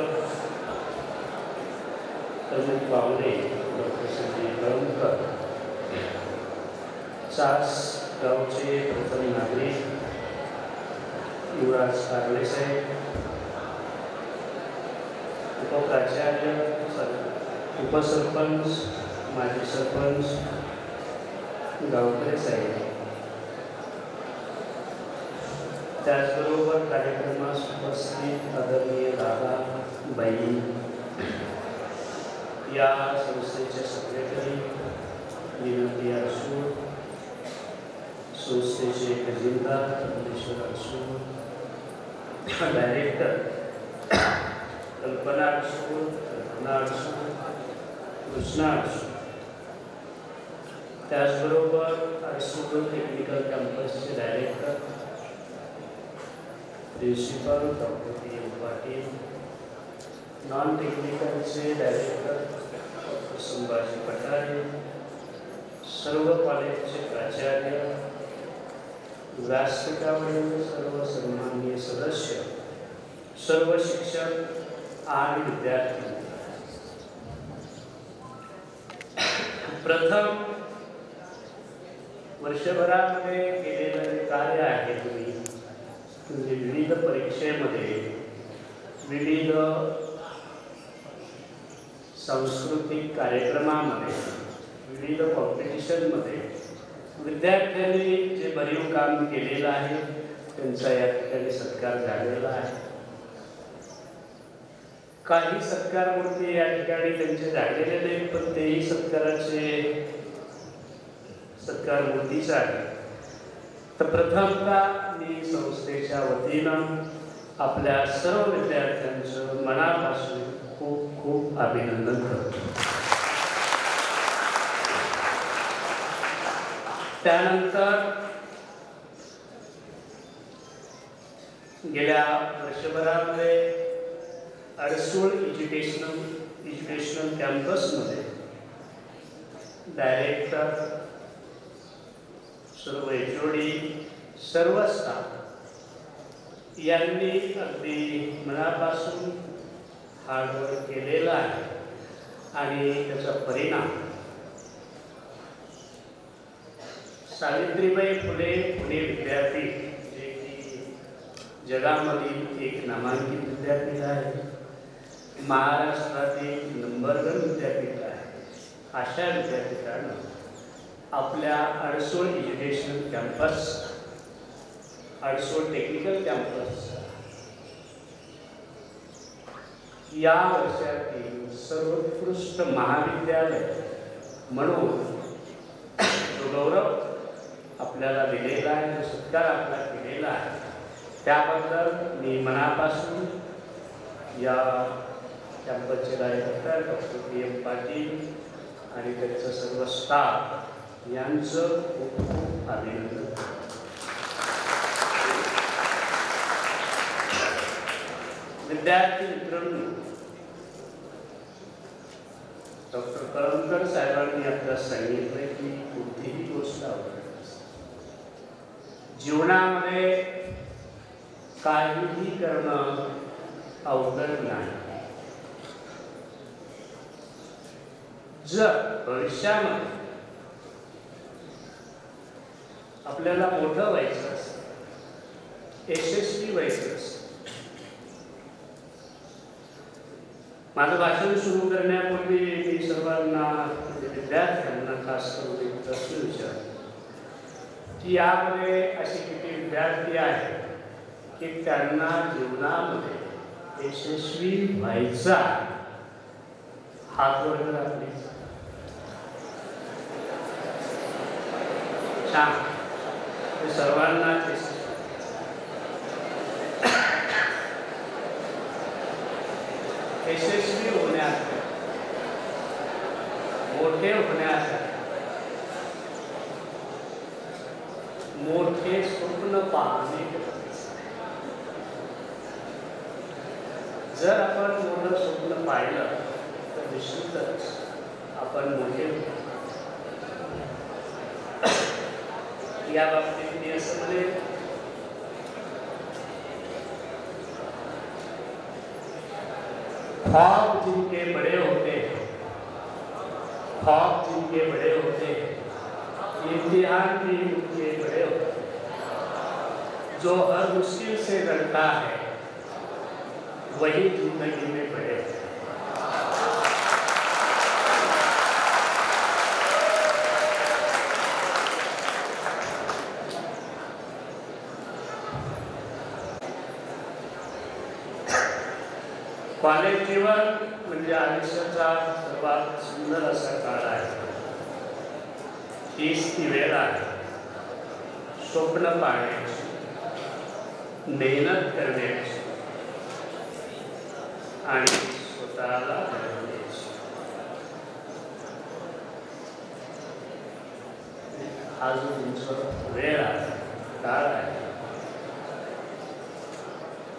प्रमुख पाहुणे डॉक्टर संजय कळमकर, चास गावचे प्रथम नागरिक युवराज कारले साहेब, उपप्राचार्य, उपसरपंच, माजी सरपंच गावकरे साहेब, त्याचबरोबर कार्यक्रमास उपस्थित आदरणीय दादा बाई, या संस्थेचे सेक्रेटरी विनंती अडसूळ, संस्थेचे खजिनदार परमेश्वर अडसूळ, डायरेक्टर कल्पना अडसूळ, कृष्णा अडसूळ, त्याचबरोबर अडसूळ टेक्निकल कॅम्पसचे director principal doctor PM Patil, non टेक्निकलचे डायरेक्टर डॉक्टर संभाजी पठारे, सर्व कॉलेजचे प्राचार्य, व्यासपीठावरील सर्व सन्माननीय सदस्य, सर्व शिक्षक आणि विद्यार्थी, प्रथम वर्षभरामध्ये केलेलं जे कार्य आहे तुम्ही म्हणजे विविध परीक्षेमध्ये, विविध सांस्कृतिक कार्यक्रमामध्ये, विविध कॉम्पिटिशनमध्ये विद्यार्थ्यांनी जे भरीव काम केलेलं आहे त्यांचा या ठिकाणी सत्कार झालेला आहे. काही सत्कारमूर्ती या ठिकाणी त्यांचे झालेले नाहीत, पण तेही सत्कारमूर्तीच आहे. तर प्रथमतः मी संस्थेच्या वतीनं आपल्या सर्व विद्यार्थ्यांचं मनापासून खूप खूप अभिनंदन करतो. त्यानंतर गेल्या वर्षभरामध्ये अडसूळ एज्युकेशनल कॅम्पसमध्ये डायरेक्टर, सर्व HOD, सर्व स्टाफ यांनी अगदी मनापासून हार्डवर्क केलेला आहे आणि त्याचा परिणाम सावित्रीबाई फुले पुणे विद्यापीठ, जे की जगामधील एक नामांकित विद्यापीठ आहे, महाराष्ट्रातील नंबर 1 विद्यापीठ आहे, अशा विद्यापीठानं आपल्या Adsul educational campus, Adsul technical campus या वर्षातील सर्वोत्कृष्ट महाविद्यालय म्हणून जो गौरव आपल्याला दिलेला आहे, जो सत्कार आपला केलेला आहे, त्याबद्दल मी मनापासून या कॅम्पसचे डायरेक्टर डॉक्टर PM पाटील आणि त्यांचं सर्व स्टाफ यांचं खूप खूप अभिनंदन करतो. विद्यार्थी मित्रांनो, डॉक्टर कळमकर साहेबांनी आपल्याला सांगितलं की कोणतीही गोष्ट अवघड नसते. जीवनामध्ये काहीही करणं अवघड नाही. जर भविष्यामध्ये आपल्याला मोठं व्हायचं असेल, यशस्वी व्हायचं असेल, माझं भाषण सुरू करण्यापूर्वी मी सर्वांना, विद्यार्थ्यांना खास करून एक प्रश्न विचारतो की यामध्ये असे किती विद्यार्थी आहेत की त्यांना जीवनामध्ये यशस्वी व्हायचा हात वर करा प्लीज. छान. ते सर्वांना यशस्वी होण्यासाठी, मोठे होण्यासाठी, मोठे स्वप्न पाहणे. जर आपण मोठं स्वप्न पाहिलं तर निश्चितच आपण मोठे होतो. या बाबतीत मी असं म्हणेन, ख्वाब जिनके बड़े होते, ख्वाब जिनके बड़े होते, इम्तिहान भी उनके बड़े होते. जो हर मुश्किल से लड़ता है वही जिंदगी में बड़े होते. कॉलेज जीवन म्हणजे आयुष्याचा सर्वात सुंदर असा काळ आहे. हीच ती वेळ आहे स्वप्न पाहण्याची, मेहनत करण्याची आणि स्वतःला घडवण्याची. हा जो तुमचा वेळ आहे, काळ आहे,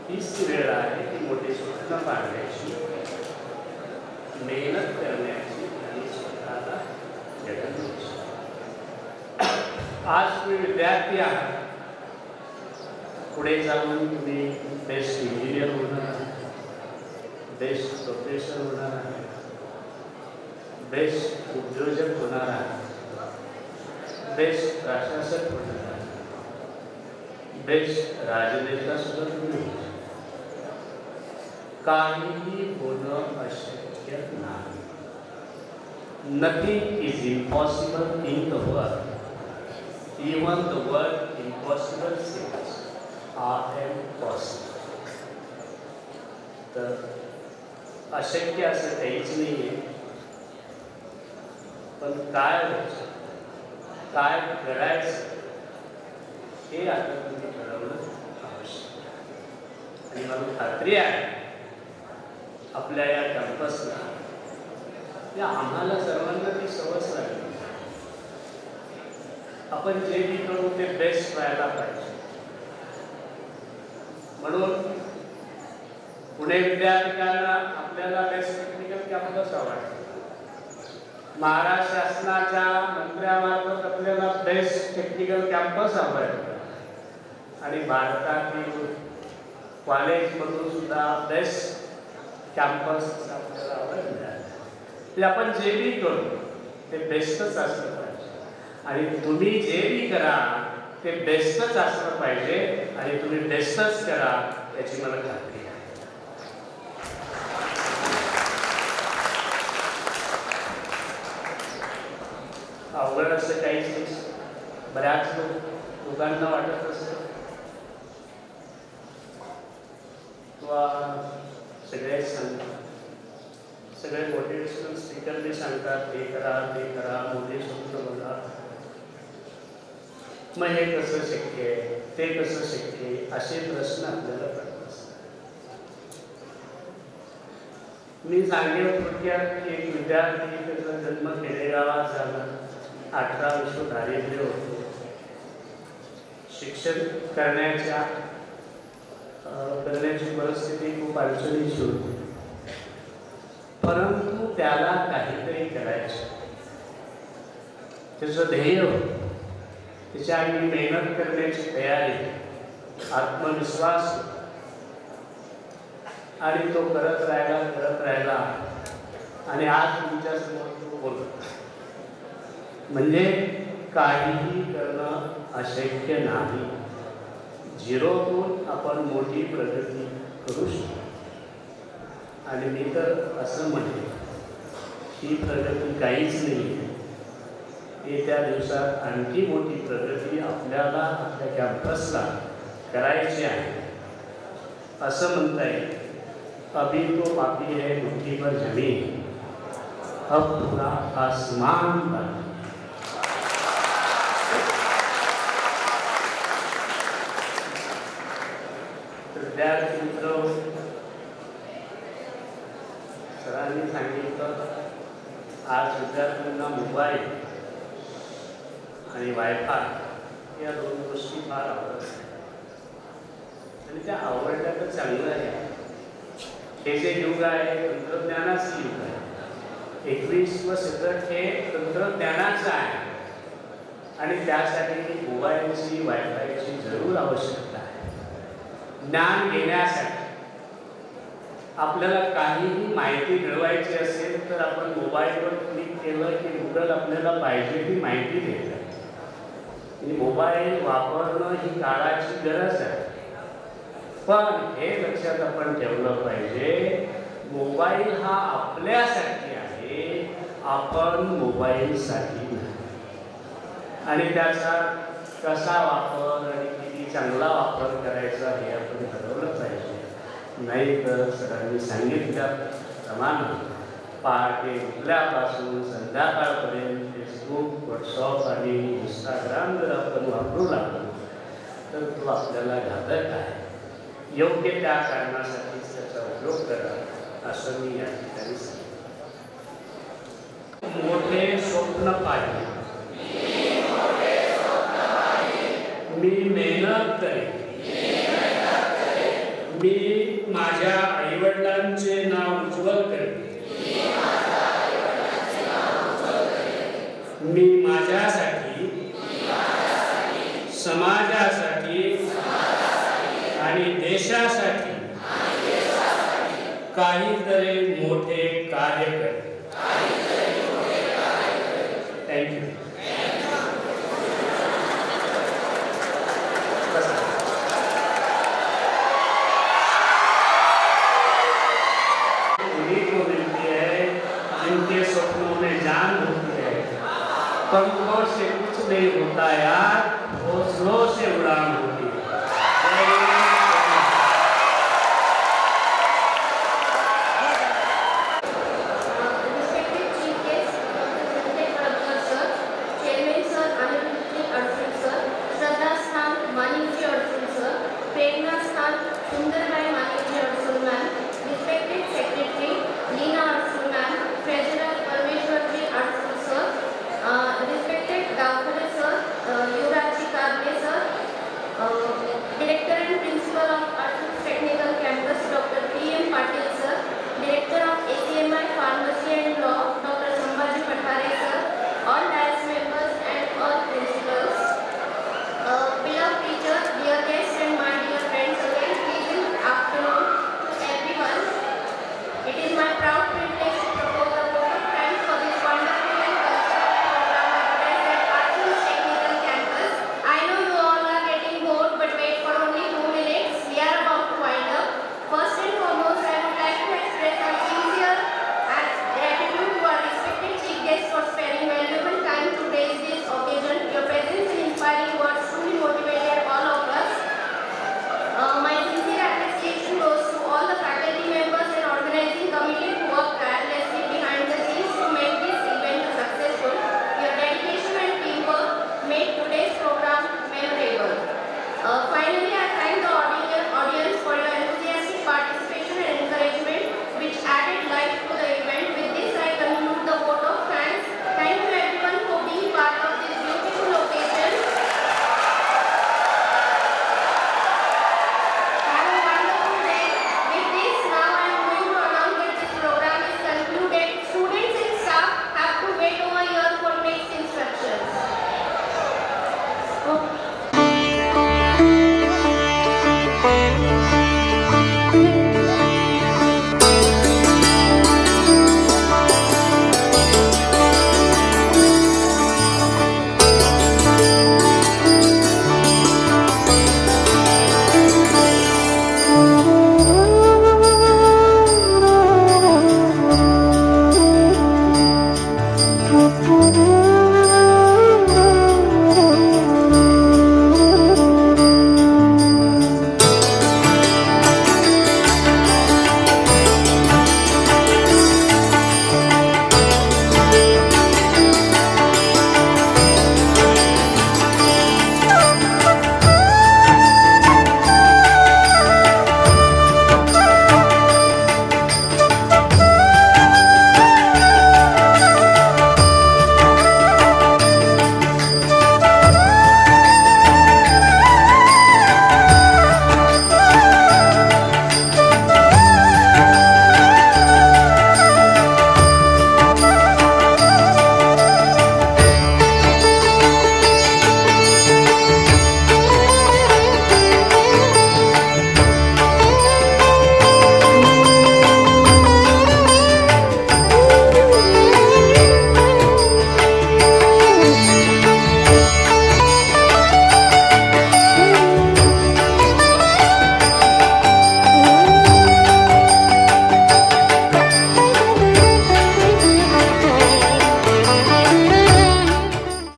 हीच ती वेळ आहे की मोठी स्वप्न पाहण्याची, मेहनत करण्याची आणि स्वतःला घडवण्याची. आज तुम्ही विद्यार्थी आहात, पुढे जाऊन तुम्ही बेस्ट इंजिनियर होणार आहात, बेस्ट प्रोफेसर होणार आहात, बेस्ट उद्योजक होणार आहात, बेस्ट प्रशासक होणार आहात, बेस्ट राजनेता सुद्धा तुम्ही होणार. काहीही होणं अशक्य नाही. Nothing is impossible in the world. Even the word impossible says, I am possible. तर अशक्य असं काहीच नाही आहे. पण काय व्हायचं, काय करायचं हे आता तुम्ही ठरवणं आवश्यक. आणि मला खात्री आहे आपल्या या कॅम्पसला, या आम्हाला सर्वांना ती सवय लागली. आपण जे बी करू ते बेस्ट व्हायला पाहिजे. म्हणून पुणे विद्यापीठाला आपल्याला बेस्ट टेक्निकल कॅम्पस आवडतो. महाराष्ट्र शासनाच्या मंत्र्यामार्फत आपल्याला बेस्ट टेक्निकल कॅम्पस आवडतो. आणि भारतातील कॉलेजमधून सुद्धा बेस्ट कॅम्पस आपल्याला आवडलं. ते आपण जे बी करू ते बेस्टच असलं पाहिजे. आणि तुम्ही जे बी करा ते बेस्टच असलं पाहिजे. आणि तुम्ही बेस्टच करा याची मला खात्री आहे. अवघड असं काहीच नाही. बऱ्याच लोकांना वाटत असतं किंवा सगळेच सांगतात, सगळे मोटिवेशनल स्पीकर बी सांगतात हे करा ते करा, मोठे स्वप्न बघा. मग हे कसं शक्य आहे, ते कसं शक्य आहे, असे प्रश्न आपल्याला पडत असतात. मी सांगेन थोडक्यात की एक विद्यार्थी, त्याचा जन्म खेडेगावात झाला, 18 वर्ष दारिद्र्य होतो, शिक्षण करण्याची परिस्थिती खूप अडचणीची होती. परंतु त्याला काहीतरी करायचं, त्याचं ध्येय होतं, त्याच्या आधी मेहनत करण्याची तयारी, आत्मविश्वास, आणि तो करत राहिला आणि आज तुमच्यासमोर तो बोलतो. म्हणजे काहीही करणं अशक्य नाही. झिरोतून आपण मोठी प्रगती करू शकतो. आणि मी तर असं म्हणेन ही प्रगती काहीच नाही आहे. येत्या दिवसात आणखी मोठी प्रगती आपल्याला आपल्या कॅम्पसला करायची आहे. असं म्हणता येईल. अभी तो बाकी है मुट्ठी भर जमीन, अब पूरा आसमान बाकी. विद्यार्थी मित्र, सरांनी सांगितलं आज विद्यार्थ्यांना मोबाईल आणि वायफाय या दोन गोष्टी फार आवडतात आणि त्या आवडल्या तर चांगलं आहे. हे जे युग आहे तंत्रज्ञानाचं युग आहे. 21व शतक हे तंत्रज्ञानाचं आहे आणि त्यासाठी मोबाईलची वायफायची जरूर आवश्यकता आहे. ज्ञान घेण्यासाठी आपल्याला काहीही माहिती मिळवायची असेल तर आपण मोबाईलवर क्लिक केलं की गुगल आपल्याला पाहिजे ती माहिती देतं. आणि मोबाईल वापरणं ही काळाची गरज आहे. पण हे लक्षात आपण ठेवलं पाहिजे, मोबाईल हा आपल्यासाठी आहे, आपण मोबाईलसाठी नाही. आणि त्याचा कसा वापर आणि किती चांगला वापर करायचा हे आपण ठरवलं पाहिजे. नाही तर सरांनी सांगितल्याप्रमाणे पहाटे उठल्यापासून संध्याकाळपर्यंत फेसबुक, व्हॉट्सअप आणि इंस्टाग्राम जर आपण वापरू लागलो तर तो आपल्याला घातक आहे. योग्य त्या कारणासाठीच त्याचा उपयोग करा असं मी या ठिकाणी सांगतो. मोठे स्वप्न पाहिजे, मी मेहनत करेन, मी माझ्या आईवडिलांचे नाव उज्ज्वल करेन, मी माझ्यासाठी, समाजासाठी आणि देशासाठी काहीतरी मोठे कार्य करेन. थँक्यू. उन्हीं को मिलती है जिनके सपनों में जान होती है. पंखों से कुछ नहीं होता यार, हौसलों से उड़ान